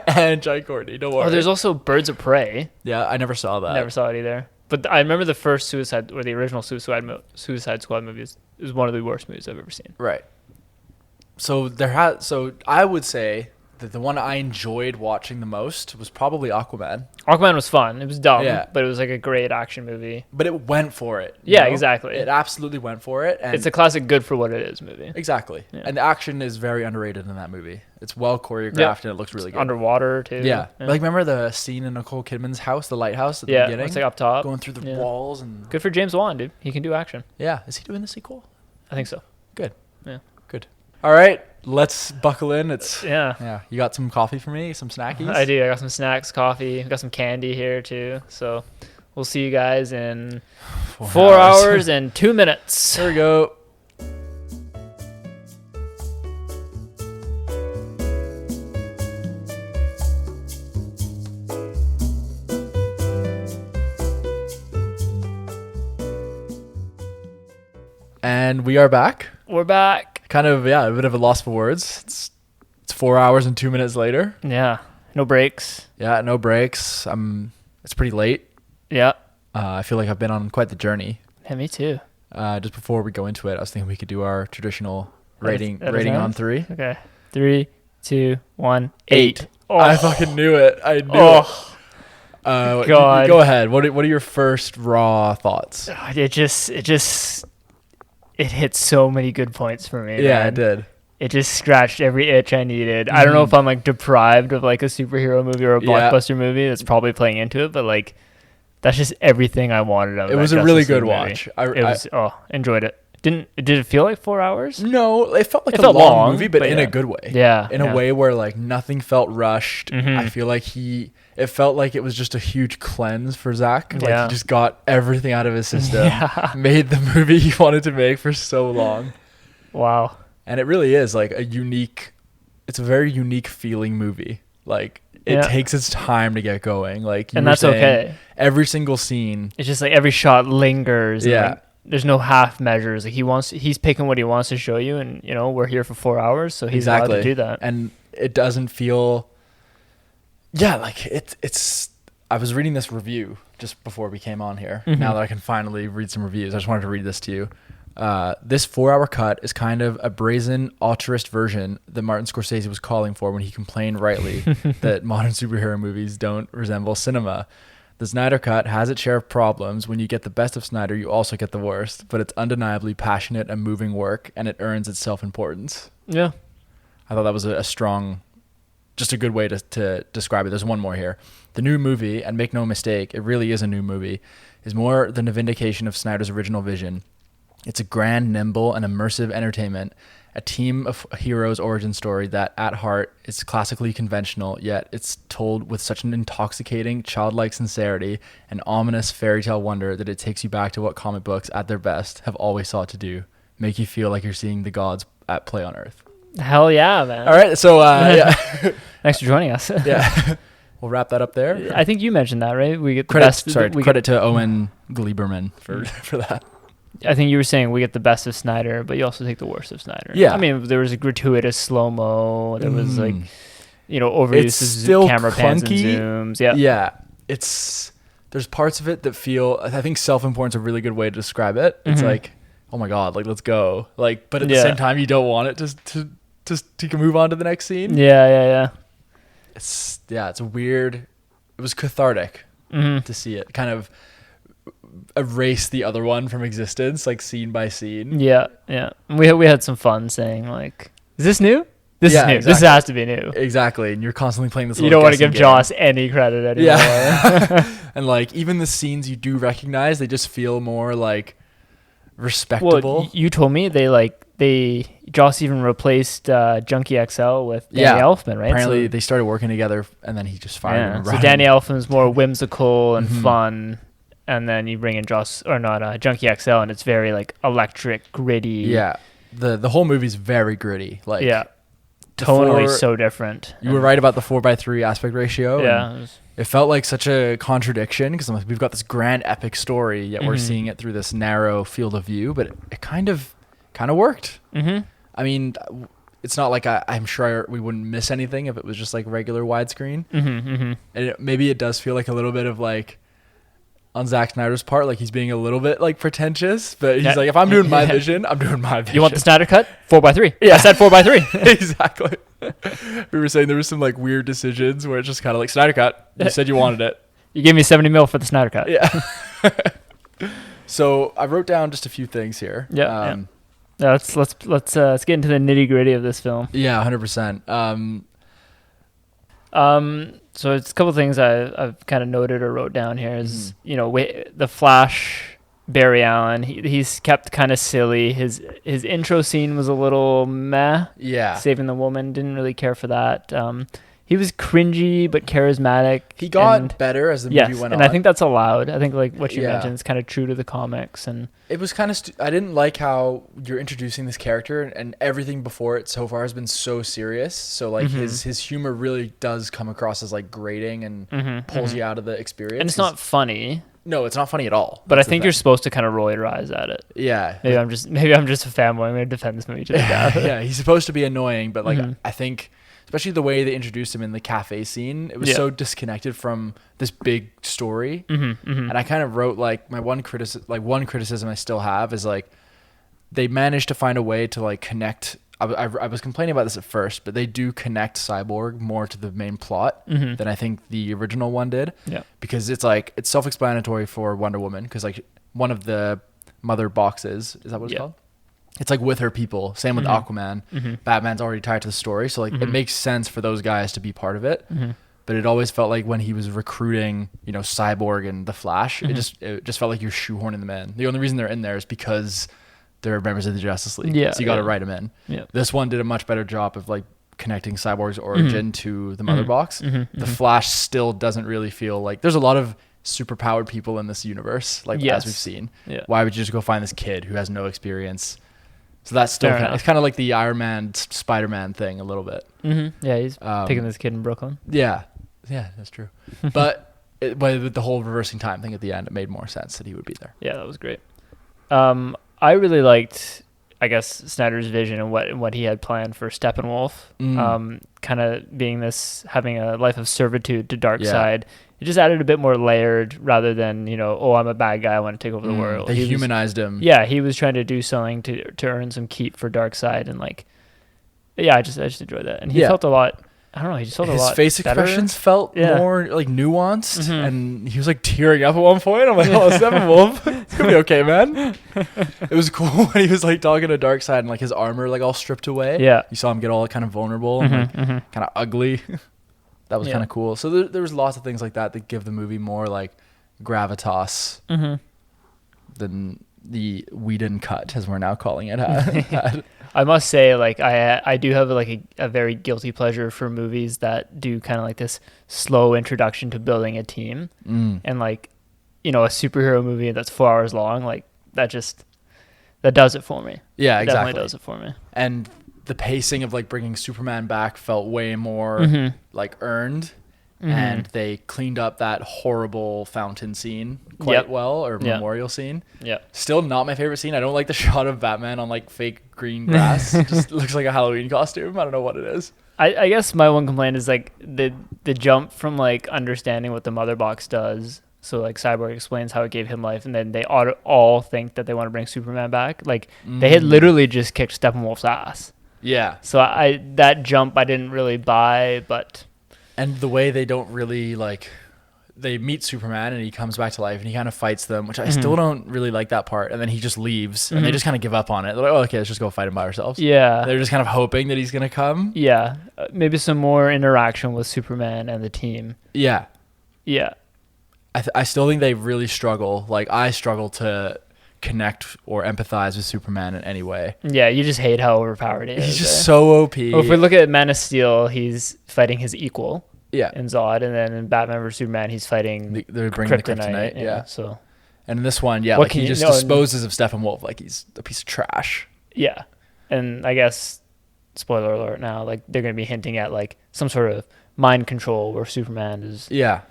Speaker 1: And Jai Courtney, don't worry.
Speaker 2: Oh, there's also Birds of Prey.
Speaker 1: Yeah, I never saw that.
Speaker 2: Never saw it either. But I remember the first the original Suicide Squad movie is one of the worst movies I've ever seen.
Speaker 1: Right. So I would say that the one I enjoyed watching the most was probably Aquaman.
Speaker 2: Aquaman was fun. It was dumb, but it was like a great action movie.
Speaker 1: But it went for it.
Speaker 2: Yeah, exactly.
Speaker 1: It absolutely went for it. And
Speaker 2: it's a classic good for what it is movie.
Speaker 1: Exactly. Yeah. And the action is very underrated in that movie. It's well choreographed and it looks really good.
Speaker 2: Underwater too.
Speaker 1: Yeah. Like remember the scene in Nicole Kidman's house, the lighthouse at the beginning?
Speaker 2: It's like up top.
Speaker 1: Going through the walls. And
Speaker 2: good for James Wan, dude. He can do action.
Speaker 1: Yeah. Is he doing the sequel?
Speaker 2: I think so.
Speaker 1: Good.
Speaker 2: Yeah.
Speaker 1: Good. All right. Let's buckle in.
Speaker 2: Yeah.
Speaker 1: You got some coffee for me? Some snackies?
Speaker 2: I do. I got some snacks, coffee. I got some candy here too. So we'll see you guys in 4 hours and 2 minutes.
Speaker 1: Here we go. And we are back.
Speaker 2: We're back.
Speaker 1: Kind of, a bit of a loss for words. It's 4 hours and 2 minutes later.
Speaker 2: Yeah. No breaks.
Speaker 1: Yeah, no breaks. It's pretty late.
Speaker 2: Yeah.
Speaker 1: I feel like I've been on quite the journey.
Speaker 2: Yeah, me too.
Speaker 1: Just before we go into it, I was thinking we could do our traditional rating on 3.
Speaker 2: Okay. 3, 2, 1, 8.
Speaker 1: Oh. I fucking knew it. I knew it. God. Go ahead. What are your first raw thoughts?
Speaker 2: It hit so many good points for me.
Speaker 1: Yeah,
Speaker 2: man.
Speaker 1: It did.
Speaker 2: It just scratched every itch I needed. I don't know if I'm like deprived of like a superhero movie or a blockbuster movie that's probably playing into it, but like that's just everything I wanted of it.
Speaker 1: It was a really good watch.
Speaker 2: Enjoyed it. Did it feel like 4 hours?
Speaker 1: No, it felt like a long movie, but in a good way.
Speaker 2: Yeah.
Speaker 1: In a way where like nothing felt rushed. Mm-hmm. I feel like it felt like it was just a huge cleanse for Zack. Like he just got everything out of his system. Made the movie he wanted to make for so long.
Speaker 2: Wow.
Speaker 1: And it really is like it's a very unique feeling movie. Like it takes its time to get going. Like
Speaker 2: and that's okay.
Speaker 1: Every single scene.
Speaker 2: It's just like every shot lingers. Yeah. Like, there's no half measures. Like he's picking what he wants to show you, and we're here for 4 hours, so he's allowed to do that.
Speaker 1: And it doesn't feel. Yeah, like it's. I was reading this review just before we came on here. Mm-hmm. Now that I can finally read some reviews, I just wanted to read this to you. This 4 hour cut is kind of a brazen, auteurist version that Martin Scorsese was calling for when he complained rightly that modern superhero movies don't resemble cinema. The Snyder Cut has its share of problems. When you get the best of Snyder, you also get the worst, but it's undeniably passionate and moving work, and it earns its self-importance.
Speaker 2: Yeah.
Speaker 1: I thought that was a strong just a good way to describe it. There's one more here. The new movie, and make no mistake, it really is a new movie, is more than a vindication of Snyder's original vision. It's a grand, nimble, and immersive entertainment, a team of heroes' origin story that, at heart, is classically conventional, yet it's told with such an intoxicating, childlike sincerity and ominous fairy tale wonder that it takes you back to what comic books, at their best, have always sought to do. Make you feel like you're seeing the gods at play on Earth.
Speaker 2: Hell yeah, man.
Speaker 1: All right, so yeah.
Speaker 2: Thanks for joining us.
Speaker 1: Yeah. We'll wrap that up there.
Speaker 2: I think you mentioned that, right? We get the
Speaker 1: credit,
Speaker 2: best.
Speaker 1: Credit to Owen Gleiberman for that.
Speaker 2: I think you were saying we get the best of Snyder, but you also take the worst of Snyder.
Speaker 1: Yeah.
Speaker 2: I mean, there was a gratuitous slow-mo. There was overuse of camera pans and zooms. Yeah.
Speaker 1: Yeah. There's parts of it that feel, I think self-importance is a really good way to describe it. It's like, oh my God, like, let's go. Like, but at the same time, you don't want it to move on to the next scene.
Speaker 2: Yeah.
Speaker 1: It's a weird, it was cathartic to see it kind of erase the other one from existence, like scene by scene.
Speaker 2: Yeah. We had some fun saying like, is this new? This is new.
Speaker 1: Exactly.
Speaker 2: This has to be new.
Speaker 1: Exactly. And you're constantly playing this.
Speaker 2: You don't want to give Joss any credit anymore.
Speaker 1: Yeah. And like even the scenes you do recognize, they just feel more like respectable.
Speaker 2: Well, you told me Joss even replaced Junkie XL with Danny Elfman, right?
Speaker 1: Apparently they started working together, and then he just fired him.
Speaker 2: So Danny Elfman's more whimsical and fun, and then you bring in Junkie XL, and it's very like electric, gritty.
Speaker 1: Yeah, the whole movie's very gritty. Like
Speaker 2: tonally so different.
Speaker 1: You were right about the 4:3 aspect ratio.
Speaker 2: Yeah.
Speaker 1: It felt like such a contradiction because we've got this grand epic story, yet we're seeing it through this narrow field of view, but it kind of worked. I mean, it's not like I'm sure we wouldn't miss anything if it was just like regular widescreen. And maybe it does feel like a little bit of like on Zack Snyder's part, like he's being a little bit like pretentious, but he's like, if I'm doing my vision, I'm doing my vision.
Speaker 2: You want the Snyder cut? 4:3.
Speaker 1: Yeah.
Speaker 2: I said 4:3.
Speaker 1: Exactly. We were saying there was some like weird decisions where it's just kind of like Snyder cut. You said you wanted it.
Speaker 2: You gave me 70 mil for the Snyder cut.
Speaker 1: Yeah. So I wrote down just a few things here.
Speaker 2: Yeah. Let's get into the nitty gritty of this film.
Speaker 1: Yeah, 100%.
Speaker 2: So it's a couple of things I've kind of noted or wrote down here is, the Flash, Barry Allen, he's kept kind of silly. His intro scene was a little meh.
Speaker 1: Yeah.
Speaker 2: Saving the woman, didn't really care for that. He was cringy but charismatic.
Speaker 1: He got better as the movie went on.
Speaker 2: And I think that's allowed. I think like what you mentioned is kind of true to the comics. And
Speaker 1: it was kind of I didn't like how you're introducing this character and everything before it so far has been so serious. So like his humor really does come across as like grating and pulls you out of the experience.
Speaker 2: And it's not funny.
Speaker 1: No, it's not funny at all.
Speaker 2: But I think you're supposed to kind of roll your eyes at it.
Speaker 1: Yeah.
Speaker 2: Maybe I'm just a fanboy. I'm going to defend this movie to the death.
Speaker 1: Yeah, he's supposed to be annoying, but like I think especially the way they introduced him in the cafe scene, it was so disconnected from this big story. And I kind of wrote like one criticism I still have is like they managed to find a way to like connect. I was complaining about this at first, but they do connect Cyborg more to the main plot than I think the original one did. Yeah, because it's like it's self-explanatory for Wonder Woman because like one of the mother boxes, is that what it's called? It's like with her people. Same with Aquaman. Batman's already tied to the story, so like it makes sense for those guys to be part of it. But it always felt like when he was recruiting, Cyborg and the Flash, it just felt like you're shoehorning them in. The only reason they're in there is because they're members of the Justice League. Yeah, so you got to write them in. Yeah. This one did a much better job of like connecting Cyborg's origin to the mother box. The Flash still doesn't really feel like there's a lot of superpowered people in this universe, like as we've seen. Yeah. Why would you just go find this kid who has no experience? So that's still it's kind of like the Iron Man, Spider-Man thing a little bit.
Speaker 2: Yeah, he's picking this kid in Brooklyn.
Speaker 1: Yeah, that's true. But with the whole reversing time thing at the end, it made more sense that he would be there.
Speaker 2: Yeah, that was great. I really liked, I guess, Snyder's vision and what he had planned for Steppenwolf. Kind of being having a life of servitude to Darkseid. It just added a bit more layered rather than, I'm a bad guy, I want to take over the world.
Speaker 1: They humanized him.
Speaker 2: Yeah, he was trying to do something to earn some keep for Darkseid. And like, I just enjoyed that. And he felt a lot, I don't know, he just felt a lot
Speaker 1: His face
Speaker 2: better.
Speaker 1: expressions felt more like nuanced and he was like tearing up at one point. I'm like, Steppenwolf, it's gonna be okay, man. It was cool when he was like talking to Darkseid and like his armor like all stripped away. Yeah. You saw him get all kind of vulnerable and like kind of ugly. That was kind of cool. So there was lots of things like that give the movie more like gravitas than the Whedon cut, as we're now calling it.
Speaker 2: I must say, like, I do have like a very guilty pleasure for movies that do kind of like this slow introduction to building a team, and like, a superhero movie that's 4 hours long, like that does it for me.
Speaker 1: Yeah,
Speaker 2: it
Speaker 1: exactly.
Speaker 2: Definitely does it for me.
Speaker 1: And the pacing of like bringing Superman back felt way more like earned. And they cleaned up that horrible fountain scene quite well, or memorial scene. Yeah. Still not my favorite scene. I don't like the shot of Batman on like fake green grass. It just looks like a Halloween costume. I don't know what it is.
Speaker 2: I guess my one complaint is like the jump from like understanding what the mother box does. So like Cyborg explains how it gave him life, and then they all think that they want to bring Superman back. Like they had literally just kicked Steppenwolf's ass.
Speaker 1: Yeah.
Speaker 2: So that jump I didn't really buy, but.
Speaker 1: And the way they don't really like, they meet Superman and he comes back to life and he kind of fights them, which I still don't really like that part. And then he just leaves and they just kind of give up on it. They're like, oh, okay, let's just go fight him by ourselves. Yeah. They're just kind of hoping that he's going to come.
Speaker 2: Yeah. Maybe some more interaction with Superman and the team.
Speaker 1: Yeah.
Speaker 2: Yeah.
Speaker 1: I still think they really struggle. Like I struggle to connect or empathize with Superman in any way.
Speaker 2: Yeah, you just hate how overpowered he is.
Speaker 1: He's just so OP.
Speaker 2: Well, if we look at Man of Steel, he's fighting his equal.
Speaker 1: Yeah.
Speaker 2: In Zod, and then in Batman vs Superman, he's fighting
Speaker 1: they're bringing the kryptonite. Yeah.
Speaker 2: So.
Speaker 1: And in this one, yeah, like he just disposes of Steppenwolf like he's a piece of trash.
Speaker 2: Yeah. And I guess, spoiler alert now, like they're going to be hinting at like some sort of mind control where Superman is.
Speaker 1: Yeah.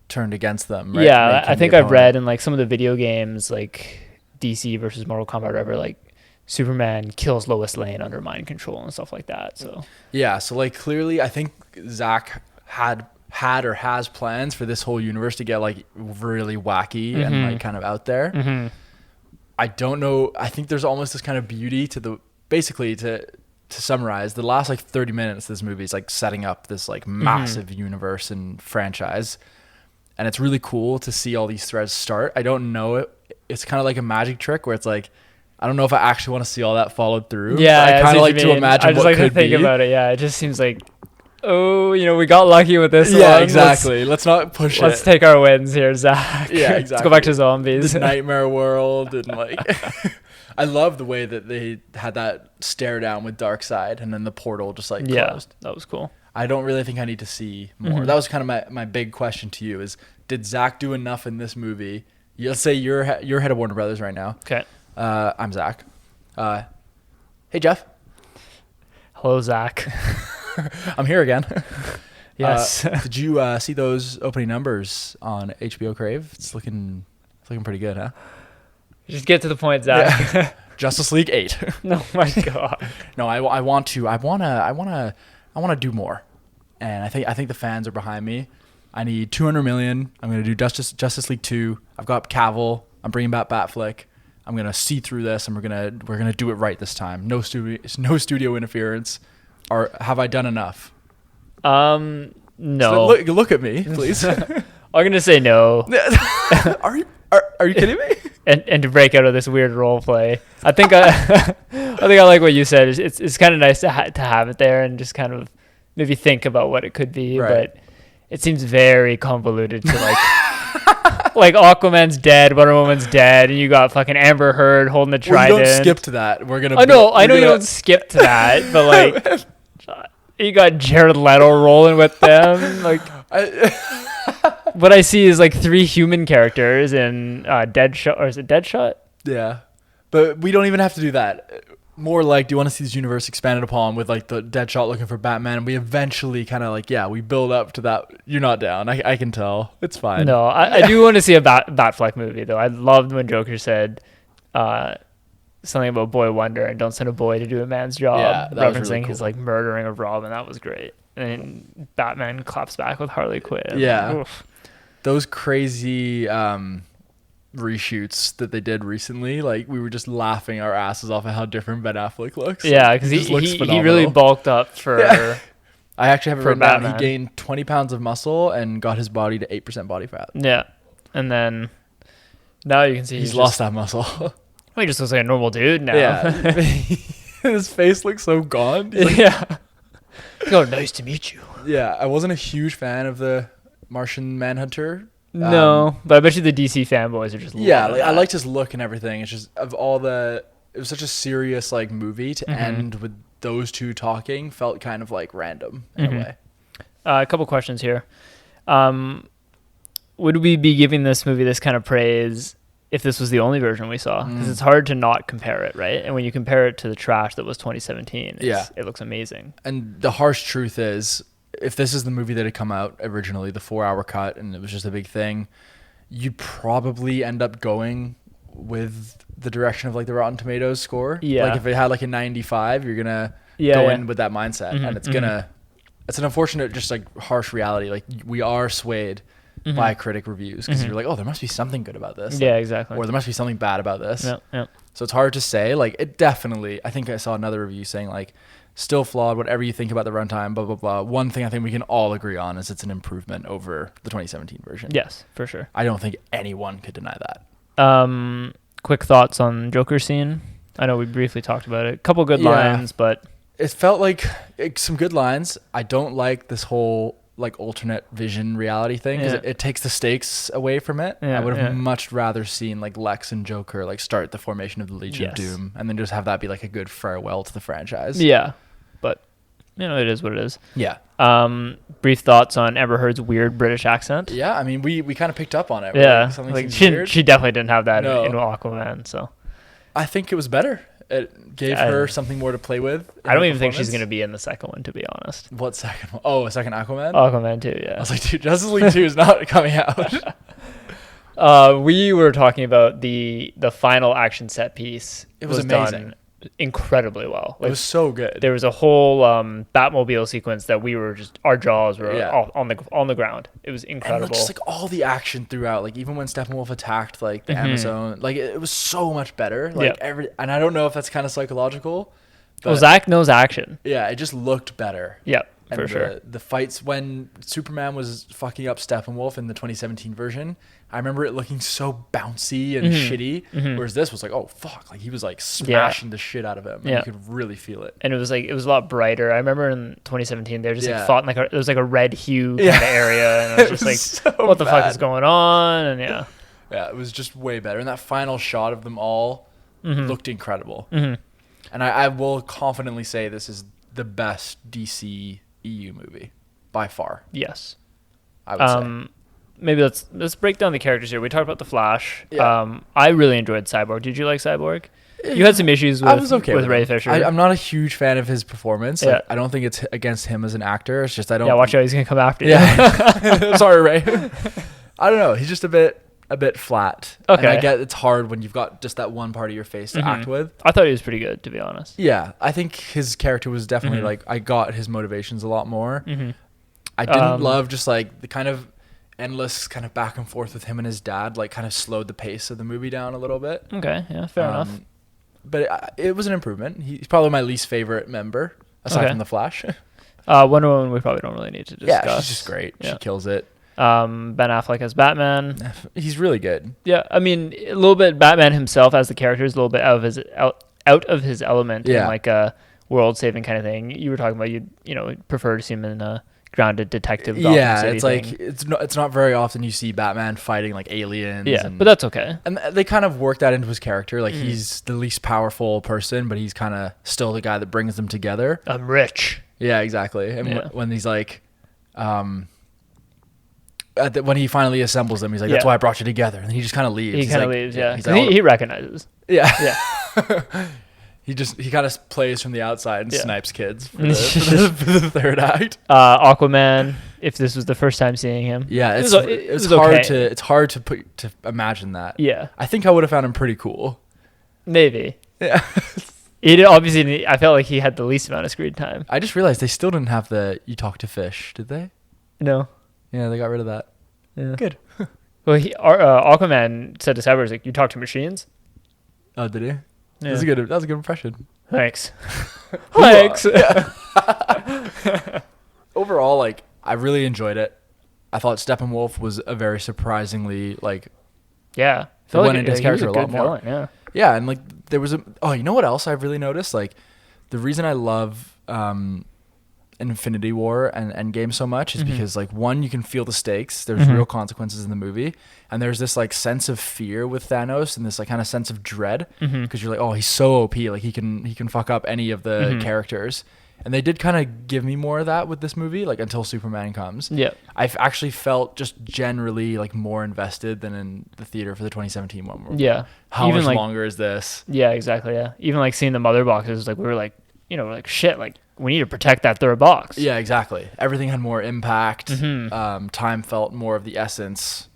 Speaker 1: Turned against them. Right?
Speaker 2: Yeah, I think I've read in like some of the video games, like DC versus Mortal Kombat, or whatever, like Superman kills Lois Lane under mind control and stuff like that. So
Speaker 1: yeah, so like clearly, I think Zack had or has plans for this whole universe to get like really wacky and like kind of out there. I don't know. I think there's almost this kind of beauty to basically to summarize the last like 30 minutes of this movie is like setting up this like massive universe and franchise, and it's really cool to see all these threads start. I don't know it. It's kind of like a magic trick where it's like, I don't know if I actually want to see all that followed through.
Speaker 2: Yeah,
Speaker 1: I kind of like to imagine what could be. I just like to think
Speaker 2: about it. Yeah, it just seems like, oh, we got lucky with this one.
Speaker 1: Yeah, exactly. Let's not push it.
Speaker 2: Let's take our wins here, Zach.
Speaker 1: Yeah, exactly.
Speaker 2: Let's go back to zombies.
Speaker 1: The nightmare world. And like, I love the way that they had that stare down with Darkseid and then the portal just like closed.
Speaker 2: That was cool.
Speaker 1: I don't really think I need to see more. That was kind of my big question to you is, did Zach do enough in this movie? Let's say you're head of Warner Brothers right now.
Speaker 2: Okay.
Speaker 1: I'm Zach. Hey, Jeff.
Speaker 2: Hello, Zach.
Speaker 1: I'm here again.
Speaker 2: Yes.
Speaker 1: Did you see those opening numbers on HBO Crave? It's looking pretty good, huh?
Speaker 2: Just get to the point, Zach.
Speaker 1: Yeah. Justice League 8.
Speaker 2: Oh my god.
Speaker 1: No, I want to do more, and I think the fans are behind me. I need 200 million. I'm gonna do Justice League 2. I've got Cavill. I'm bringing back Batfleck. I'm gonna see through this, and we're gonna do it right this time. No studio interference. Or have I done enough?
Speaker 2: No.
Speaker 1: So look at me, please.
Speaker 2: I'm gonna say no.
Speaker 1: Are you kidding me?
Speaker 2: And to break out of this weird role play, I think I like what you said. It's kind of nice to have it there and just kind of maybe think about what it could be, right. But it seems very convoluted to like. Like Aquaman's dead, Wonder Woman's dead, and you got fucking Amber Heard holding the trident.
Speaker 1: You don't skip to that. We're gonna.
Speaker 2: I know you don't skip to that, but like, you got Jared Leto rolling with them. Like, what I see is like 3 human characters and Deadshot, or is it Deadshot?
Speaker 1: Yeah, but we don't even have to do that. More like, do you want to see this universe expanded upon with like the Deadshot looking for Batman, and we eventually kind of like, we build up to that. You're not down. I can tell. It's fine.
Speaker 2: No, I do want to see a Batfleck movie though. I loved when Joker said something about Boy Wonder and don't send a boy to do a man's job.
Speaker 1: Yeah, that was really cool.
Speaker 2: His like murdering of Robin. That was great. And Batman claps back with Harley Quinn.
Speaker 1: Yeah, those crazy reshoots that they did recently, like we were just laughing our asses off at how different Ben Affleck looks.
Speaker 2: Yeah, because he really bulked up for. Yeah.
Speaker 1: I actually have it written down. He gained 20 pounds of muscle and got his body to 8% body fat.
Speaker 2: Yeah, and then now you can see
Speaker 1: he's lost that muscle.
Speaker 2: Well, he just looks like a normal dude now.
Speaker 1: Yeah, his face looks so gone.
Speaker 2: Like, yeah. Oh, nice to meet you.
Speaker 1: Yeah, I wasn't a huge fan of the Martian Manhunter.
Speaker 2: No, but I bet you the DC fanboys are just
Speaker 1: like I liked his look and everything. It's just it was such a serious like movie to end with those two talking felt kind of like random in a way.
Speaker 2: A couple questions here. Would we be giving this movie this kind of praise if this was the only version we saw? Because it's hard to not compare it, right? And when you compare it to the trash that was 2017, it looks amazing.
Speaker 1: And the harsh truth is, if this is the movie that had come out originally, the 4-hour cut, and it was just a big thing, you'd probably end up going with the direction of like the Rotten Tomatoes score.
Speaker 2: Yeah.
Speaker 1: Like if it had like a 95, you're gonna go in with that mindset, and it's an unfortunate, just like harsh reality. Like we are swayed by critic reviews because you're like, oh, there must be something good about this.
Speaker 2: Yeah, exactly.
Speaker 1: Or there must be something bad about this.
Speaker 2: Yeah.
Speaker 1: So it's hard to say. Like it definitely, I think I saw another review saying like, still flawed, whatever you think about the runtime, blah, blah, blah. One thing I think we can all agree on is it's an improvement over the 2017 version.
Speaker 2: Yes, for sure.
Speaker 1: I don't think anyone could deny that.
Speaker 2: Quick thoughts on Joker scene. I know we briefly talked about it. A couple good lines, but
Speaker 1: it felt like some good lines. I don't like this whole like alternate vision reality thing because it takes the stakes away from it. I would have much rather seen like Lex and Joker like start the formation of the Legion of Doom and then just have that be like a good farewell to the franchise.
Speaker 2: Yeah, but it is what it is.
Speaker 1: Yeah.
Speaker 2: Brief thoughts on Amber Heard's weird British accent.
Speaker 1: Yeah, I mean we kind of picked up on it.
Speaker 2: Yeah,
Speaker 1: like
Speaker 2: she definitely didn't have that in Aquaman. So
Speaker 1: I think it was better. It gave her something more to play with.
Speaker 2: I don't even think she's going to be in the second one, to be honest.
Speaker 1: What second one? Oh, a second Aquaman?
Speaker 2: Aquaman 2, yeah.
Speaker 1: I was like, dude, Justice League 2 is not coming out.
Speaker 2: We were talking about the final action set piece.
Speaker 1: It was amazing.
Speaker 2: Done incredibly well.
Speaker 1: Like, it was so good.
Speaker 2: There was a whole Batmobile sequence that we were just, our jaws were on the ground. It was incredible.
Speaker 1: And just like all the action throughout, like even when Steppenwolf attacked like the Amazon, like it was so much better. Like and I don't know if that's kind of psychological.
Speaker 2: But Zack knows action.
Speaker 1: Yeah, it just looked better.
Speaker 2: Yep.
Speaker 1: And
Speaker 2: for sure.
Speaker 1: The fights when Superman was fucking up Steppenwolf in the 2017 version, I remember it looking so bouncy and shitty. Whereas this was like, oh fuck, like he was like smashing the shit out of him. And you could really feel it.
Speaker 2: And it was a lot brighter. I remember in 2017 they were just like fought in like it was like a red hue kind of area, and I was just like, so what the fuck is going on? And yeah,
Speaker 1: it was just way better. And that final shot of them all looked incredible. And I will confidently say this is the best DC EU movie by far.
Speaker 2: Yes,
Speaker 1: I would say.
Speaker 2: Maybe let's break down the characters here. We talked about the Flash. I really enjoyed Cyborg. Did you like Cyborg? You had some issues with Ray Fisher.
Speaker 1: I'm not a huge fan of his performance. Like, I don't think it's against him as an actor. It's just I don't.
Speaker 2: Yeah, watch out, he's gonna come after you.
Speaker 1: Yeah. Sorry, Ray. I don't know. He's just a bit flat.
Speaker 2: Okay.
Speaker 1: And I get it's hard when you've got just that one part of your face to act with.
Speaker 2: I thought he was pretty good, to be honest.
Speaker 1: Yeah, I think his character was definitely like I got his motivations a lot more. I didn't love just like the kind of endless kind of back and forth with him and his dad, like kind of slowed the pace of the movie down a little bit.
Speaker 2: Okay, yeah, fair enough.
Speaker 1: But it was an improvement. He's probably my least favorite member, aside from the Flash.
Speaker 2: Wonder Woman we probably don't really need to discuss.
Speaker 1: Yeah, she's just great. Yeah. She kills it.
Speaker 2: Ben Affleck as Batman.
Speaker 1: He's really good.
Speaker 2: Yeah, I mean, a little bit Batman himself as the character is a little bit out of his element in like a world-saving kind of thing. You were talking about you prefer to see him in a grounded detective.
Speaker 1: It's like it's not very often you see Batman fighting like aliens.
Speaker 2: Yeah, but that's okay.
Speaker 1: And they kind of work that into his character. Like he's the least powerful person, but he's kind of still the guy that brings them together.
Speaker 2: I'm rich.
Speaker 1: Yeah, exactly. And when he's like, when he finally assembles them, he's like, "That's why I brought you together." And then he just kind of leaves.
Speaker 2: He kind of leaves. Yeah, he recognizes.
Speaker 1: Yeah. He kind of plays from the outside and snipes kids for the third act.
Speaker 2: Aquaman. If this was the first time seeing him,
Speaker 1: it's hard to imagine that.
Speaker 2: Yeah,
Speaker 1: I think I would have found him pretty cool.
Speaker 2: Maybe.
Speaker 1: Yeah.
Speaker 2: I felt like he had the least amount of screen time.
Speaker 1: I just realized they still didn't have the "you talk to fish," did they?
Speaker 2: No.
Speaker 1: Yeah, they got rid of that.
Speaker 2: Yeah.
Speaker 1: Good.
Speaker 2: Well, Aquaman said to Cyborg, like, "You talk to machines."
Speaker 1: Oh, did he?
Speaker 2: Yeah.
Speaker 1: That was a good impression.
Speaker 2: Thanks. Thanks.
Speaker 1: Overall, like, I really enjoyed it. I thought Steppenwolf was a very surprisingly went into his character a lot more.
Speaker 2: Villain,
Speaker 1: yeah, and like there was you know what else I've really noticed? Like the reason I love Infinity War and Endgame so much is because like one, you can feel the stakes. There's real consequences in the movie, and there's this like sense of fear with Thanos and this like kind of sense of dread because you're like, oh, he's so OP, like he can fuck up any of the characters. And they did kind of give me more of that with this movie, like until Superman comes.
Speaker 2: Yeah,
Speaker 1: I've actually felt just generally like more invested than in the theater for the 2017 one.
Speaker 2: Yeah,
Speaker 1: how
Speaker 2: even
Speaker 1: much
Speaker 2: like,
Speaker 1: longer is this?
Speaker 2: Yeah, exactly. Yeah, even like seeing the mother boxes, like we were like, we're like shit, like we need to protect that third box.
Speaker 1: Yeah, exactly. Everything had more impact. Time felt more of the essence.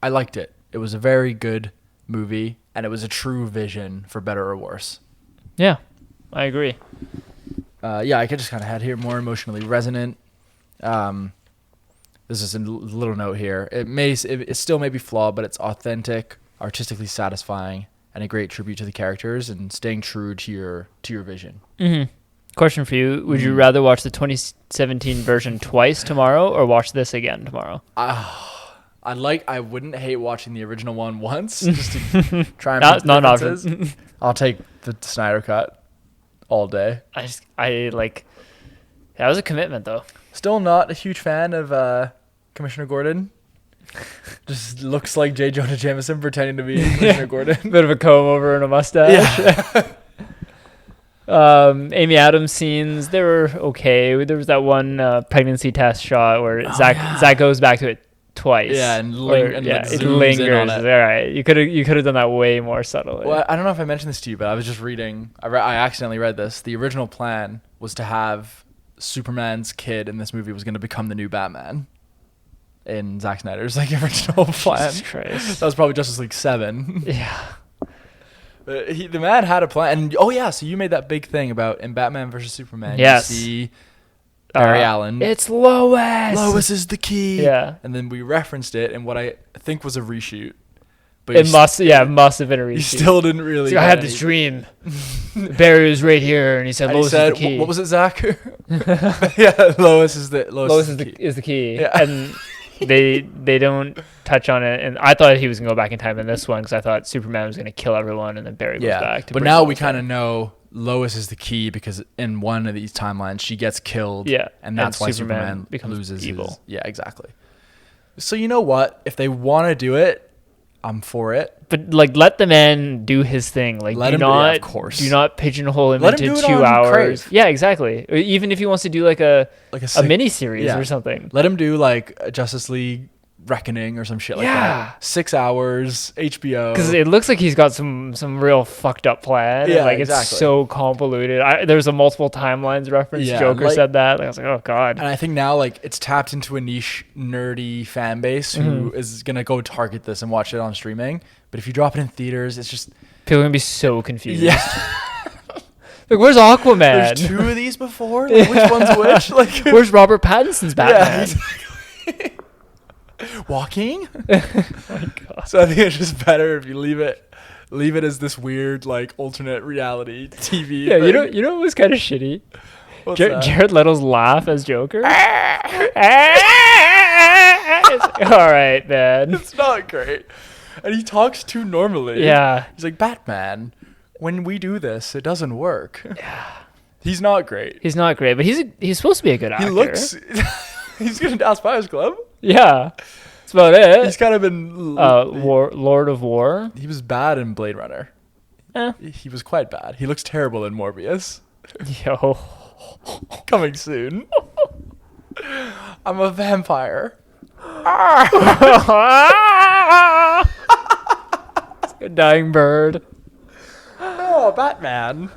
Speaker 1: I liked it. It was a very good movie, and it was a true vision for better or worse.
Speaker 2: Yeah, I agree.
Speaker 1: I could just kind of had here more emotionally resonant. This is a little note here. It still may be flawed, but it's authentic, artistically satisfying, and a great tribute to the characters and staying true to your vision.
Speaker 2: Question for you: would you rather watch the 2017 version twice tomorrow, or watch this again tomorrow?
Speaker 1: I wouldn't hate watching the original one once just to try and
Speaker 2: not an
Speaker 1: option. I'll take the Snyder cut all day.
Speaker 2: I like that was a commitment though.
Speaker 1: Still not a huge fan of Commissioner Gordon. Just looks like J. Jonah Jameson pretending to be Commissioner Gordon.
Speaker 2: Bit of a comb over and a mustache. Yeah. Amy Adams scenes, they were okay. There was that one pregnancy test shot where Zack goes back to it twice.
Speaker 1: Yeah,
Speaker 2: it lingers. All right, you could have done that way more subtly.
Speaker 1: Well, I don't know if I mentioned this to you, but I was just reading. I accidentally read this. The original plan was to have Superman's kid in this movie was going to become the new Batman in Zack Snyder's like original plan.
Speaker 2: Jesus Christ.
Speaker 1: That was probably Justice League 7.
Speaker 2: Yeah.
Speaker 1: The man had a plan. And so you made that big thing about in Batman versus Superman.
Speaker 2: Yes.
Speaker 1: You see Barry Allen.
Speaker 2: It's Lois.
Speaker 1: Lois is the key.
Speaker 2: Yeah.
Speaker 1: And then we referenced it in what I think was a reshoot. But
Speaker 2: it must have been a reshoot.
Speaker 1: You still didn't really.
Speaker 2: So I had this dream. Barry was right here, and he said, "Lois is the key."
Speaker 1: What was it, Zach? Yeah, Lois is the key.
Speaker 2: Yeah. And they don't touch on it. And I thought he was gonna go back in time in this one because I thought Superman was gonna kill everyone, and then Barry goes back.
Speaker 1: But now we kind of know Lois is the key because in one of these timelines she gets killed.
Speaker 2: Yeah,
Speaker 1: and that's why Superman loses
Speaker 2: evil.
Speaker 1: Yeah, exactly. So you know what? If they want to do it, I'm for it.
Speaker 2: But like, let the man do his thing. Like, do not pigeonhole him into 2 hours. Crave. Yeah, exactly. Even if he wants to do like a mini series or something.
Speaker 1: Let him do like a Justice League Reckoning or some shit like that. 6 hours, HBO.
Speaker 2: Because it looks like he's got some real fucked up plan.
Speaker 1: Yeah,
Speaker 2: like exactly. It's so convoluted. There's a multiple timelines reference. Yeah, Joker said that. I was like, oh god.
Speaker 1: And I think now like it's tapped into a niche nerdy fan base who is gonna go target this and watch it on streaming. But if you drop it in theaters, it's just
Speaker 2: people are gonna be so confused. Yeah. Like, where's Aquaman?
Speaker 1: There's two of these before. Like, which one's which? Like,
Speaker 2: where's Robert Pattinson's Batman?
Speaker 1: Yeah, exactly. Walking?
Speaker 2: Oh my god.
Speaker 1: So I think it's just better if you leave it as this weird like alternate reality TV.
Speaker 2: Yeah, thing. You know what was kind of shitty? Jared Leto's laugh as Joker. All right, man.
Speaker 1: It's not great, and he talks too normally.
Speaker 2: Yeah,
Speaker 1: he's like, Batman. When we do this, it doesn't work.
Speaker 2: Yeah,
Speaker 1: he's not great.
Speaker 2: He's not great, but he's supposed to be a good actor.
Speaker 1: He looks. He's good in Dallas Buyers Club.
Speaker 2: Yeah, that's about it.
Speaker 1: He's kind of been
Speaker 2: Lord of War.
Speaker 1: He was bad in Blade Runner. He was quite bad. He looks terrible in Morbius.
Speaker 2: Yo,
Speaker 1: coming soon. I'm a vampire.
Speaker 2: A dying bird.
Speaker 1: Oh, Batman.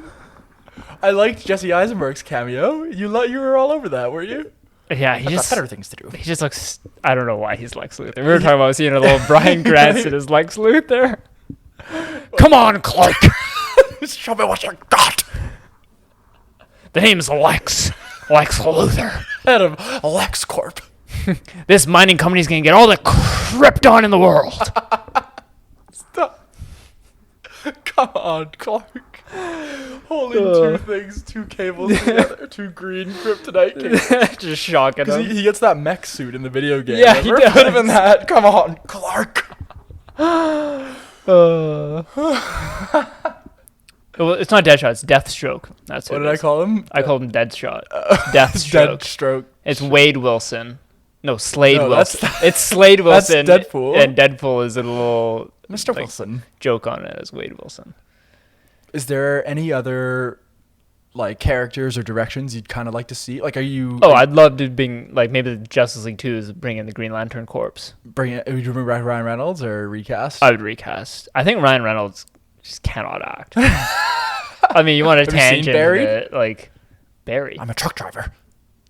Speaker 1: I liked Jesse Eisenberg's cameo. You were all over that, were you?
Speaker 2: Yeah,
Speaker 1: I've got better things to do.
Speaker 2: He just looks. I don't know why he's Lex Luthor. We were talking about seeing a little Bryan Cranston as Lex Luthor. Come on, Clark.
Speaker 1: Show me what you got.
Speaker 2: The name's Lex Luthor.
Speaker 1: Head of LexCorp.
Speaker 2: This mining company's gonna get all the Krypton in the world.
Speaker 1: Stop. Come on, Clark. Holding two cables together, two green kryptonite cables.
Speaker 2: Just shocking him.
Speaker 1: He gets that mech suit in the video game.
Speaker 2: Yeah, he does.
Speaker 1: Put him in that. Come on, Clark.
Speaker 2: Well, it's not Deadshot. It's Deathstroke. That's
Speaker 1: what did I call him?
Speaker 2: I called him Deadshot. Deathstroke.
Speaker 1: Deathstroke.
Speaker 2: It's Wade Wilson. No, Slade
Speaker 1: No,
Speaker 2: Wilson. It's Slade Wilson.
Speaker 1: That's Deadpool.
Speaker 2: And Deadpool is a little
Speaker 1: Mr. Wilson
Speaker 2: joke on it as Wade Wilson.
Speaker 1: Is there any other like characters or directions you'd kind of like to see? Like, are you?
Speaker 2: Oh, I'd love to bring like maybe the Justice League 2 is bring in the Green Lantern Corps.
Speaker 1: Bring it. Would you bring back Ryan Reynolds or recast?
Speaker 2: I would recast. I think Ryan Reynolds just cannot act. I mean, you want a tangent it, like Barry.
Speaker 1: I'm a truck driver.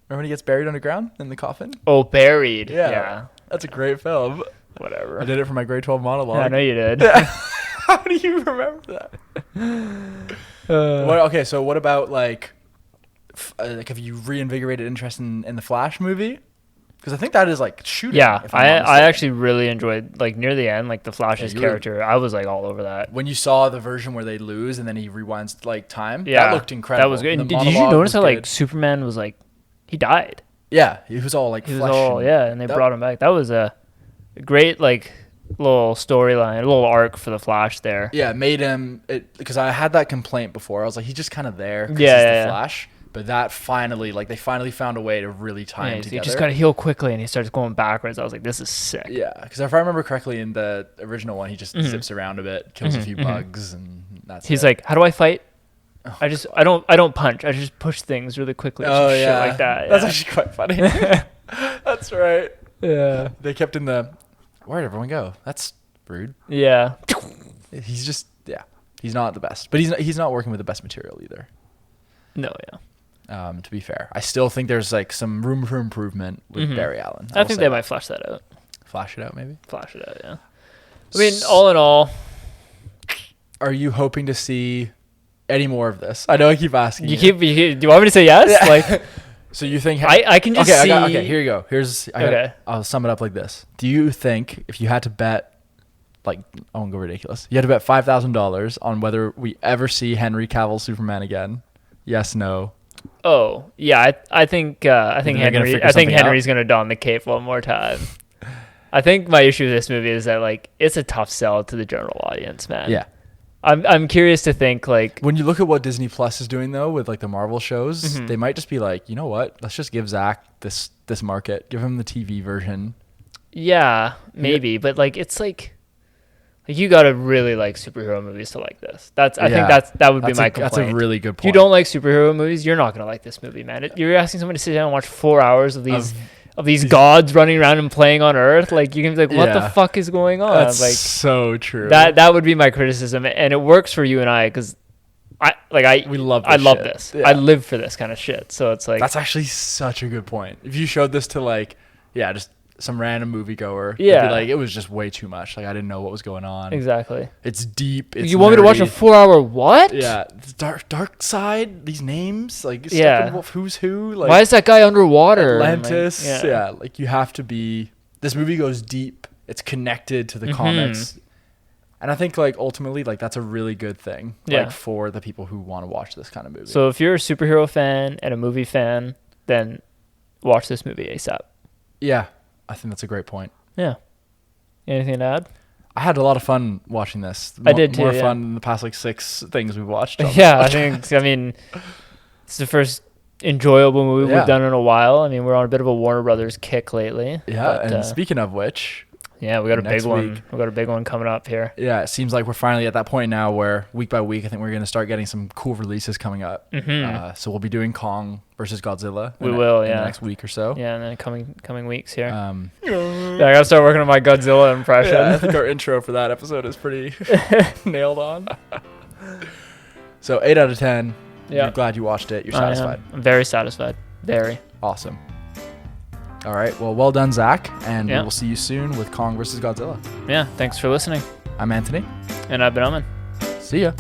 Speaker 1: Remember when he gets buried underground in the coffin?
Speaker 2: Oh, Buried. Yeah.
Speaker 1: That's a great film.
Speaker 2: Whatever.
Speaker 1: I did it for my grade 12 monologue.
Speaker 2: Yeah, I know you did.
Speaker 1: How do you remember that? Okay, so what about like have you reinvigorated interest in the Flash movie? Because I think that is like shooting.
Speaker 2: Yeah, I actually really enjoyed like near the end, like the Flash's character. I was like all over that.
Speaker 1: When you saw the version where they lose and then he rewinds like time,
Speaker 2: yeah,
Speaker 1: that looked incredible.
Speaker 2: That was good. Did you notice how like Superman was like he died?
Speaker 1: Yeah, he was all like flesh.
Speaker 2: And they brought him back. That was a great like little storyline, a little arc for the Flash there.
Speaker 1: Yeah, made him because I had that complaint before. I was like, he's just kind of there.
Speaker 2: Yeah,
Speaker 1: he's the Flash. But that finally, like, they finally found a way to really tie him together.
Speaker 2: You just got to heal quickly, and he starts going backwards. I was like, this is sick.
Speaker 1: Yeah, because if I remember correctly, in the original one, he just zips around a bit, kills a few bugs, and that's
Speaker 2: He's like, how do I fight? Oh, I don't punch. I just push things really quickly.
Speaker 1: Oh,
Speaker 2: shit like that. Yeah.
Speaker 1: That's actually quite funny. That's right.
Speaker 2: Yeah.
Speaker 1: They kept in the, where'd everyone go? That's rude.
Speaker 2: Yeah.
Speaker 1: He's just, he's not the best. But he's not working with the best material either.
Speaker 2: No, yeah.
Speaker 1: To be fair, I still think there's like some room for improvement with Barry Allen.
Speaker 2: I think they might flash that out.
Speaker 1: Flash it out, maybe?
Speaker 2: Flash it out, yeah. I mean, all in all.
Speaker 1: Are you hoping to see any more of this? I know I keep asking you.
Speaker 2: Do you want me to say yes? Yeah. Like,
Speaker 1: so you think...
Speaker 2: I can just see...
Speaker 1: Okay, here you go. I'll sum it up like this. Do you think if you had to bet, like, I won't go ridiculous. You had to bet $5,000 on whether we ever see Henry Cavill's Superman again? Yes, no.
Speaker 2: Oh, yeah, I think Henry's gonna don the cape one more time. I think my issue with this movie is that like it's a tough sell to the general audience, man.
Speaker 1: Yeah.
Speaker 2: I'm curious to think like
Speaker 1: when you look at what Disney Plus is doing though with like the Marvel shows, they might just be like, you know what? Let's just give Zach this market. Give him the TV version.
Speaker 2: Yeah, maybe, but like it's like you gotta really like superhero movies to like this. I think that would be my complaint.
Speaker 1: That's a really good point.
Speaker 2: If you don't like superhero movies, you're not gonna like this movie, man. You're asking somebody to sit down and watch 4 hours of these gods running around and playing on Earth. Like you can be like, what the fuck is going on?
Speaker 1: That's
Speaker 2: like
Speaker 1: so true.
Speaker 2: That would be my criticism, and it works for you and I because I love this. Yeah. I live for this kind of shit. So it's like
Speaker 1: that's actually such a good point. If you showed this to like just some random moviegoer, they'd be like, it was just way too much. Like I didn't know what was going on.
Speaker 2: Exactly.
Speaker 1: It's deep. It's
Speaker 2: you want me to watch a 4-hour what?
Speaker 1: Yeah, dark side. These names, like who's who. Like
Speaker 2: why is that guy underwater?
Speaker 1: Atlantis. Like you have to be. This movie goes deep. It's connected to the comics, and I think like ultimately like that's a really good thing. Like for the people who want to watch this kind of movie.
Speaker 2: So if you're a superhero fan and a movie fan, then watch this movie ASAP.
Speaker 1: Yeah. I think that's a great point.
Speaker 2: Yeah. Anything to add?
Speaker 1: I had a lot of fun watching this.
Speaker 2: I did too.
Speaker 1: More fun than the past like 6 things we've watched.
Speaker 2: I mean, it's the first enjoyable movie we've done in a while. I mean, we're on a bit of a Warner Brothers kick lately.
Speaker 1: Yeah, and speaking of which...
Speaker 2: Yeah, we got a big one. We got a big one coming up here.
Speaker 1: Yeah, it seems like we're finally at that point now where week by week, I think we're going to start getting some cool releases coming up. So we'll be doing Kong versus Godzilla. In the next week or so.
Speaker 2: Yeah, and then coming weeks here. I got to start working on my Godzilla impression.
Speaker 1: Yeah, I think our intro for that episode is pretty nailed on. So 8 out of 10. Yeah. You're glad you watched it. You're satisfied.
Speaker 2: I'm very satisfied. Very.
Speaker 1: Awesome. All right. Well done, Zach. And we will see you soon with Kong vs. Godzilla.
Speaker 2: Yeah. Thanks for listening.
Speaker 1: I'm Anthony.
Speaker 2: And I've been Omen.
Speaker 1: See ya.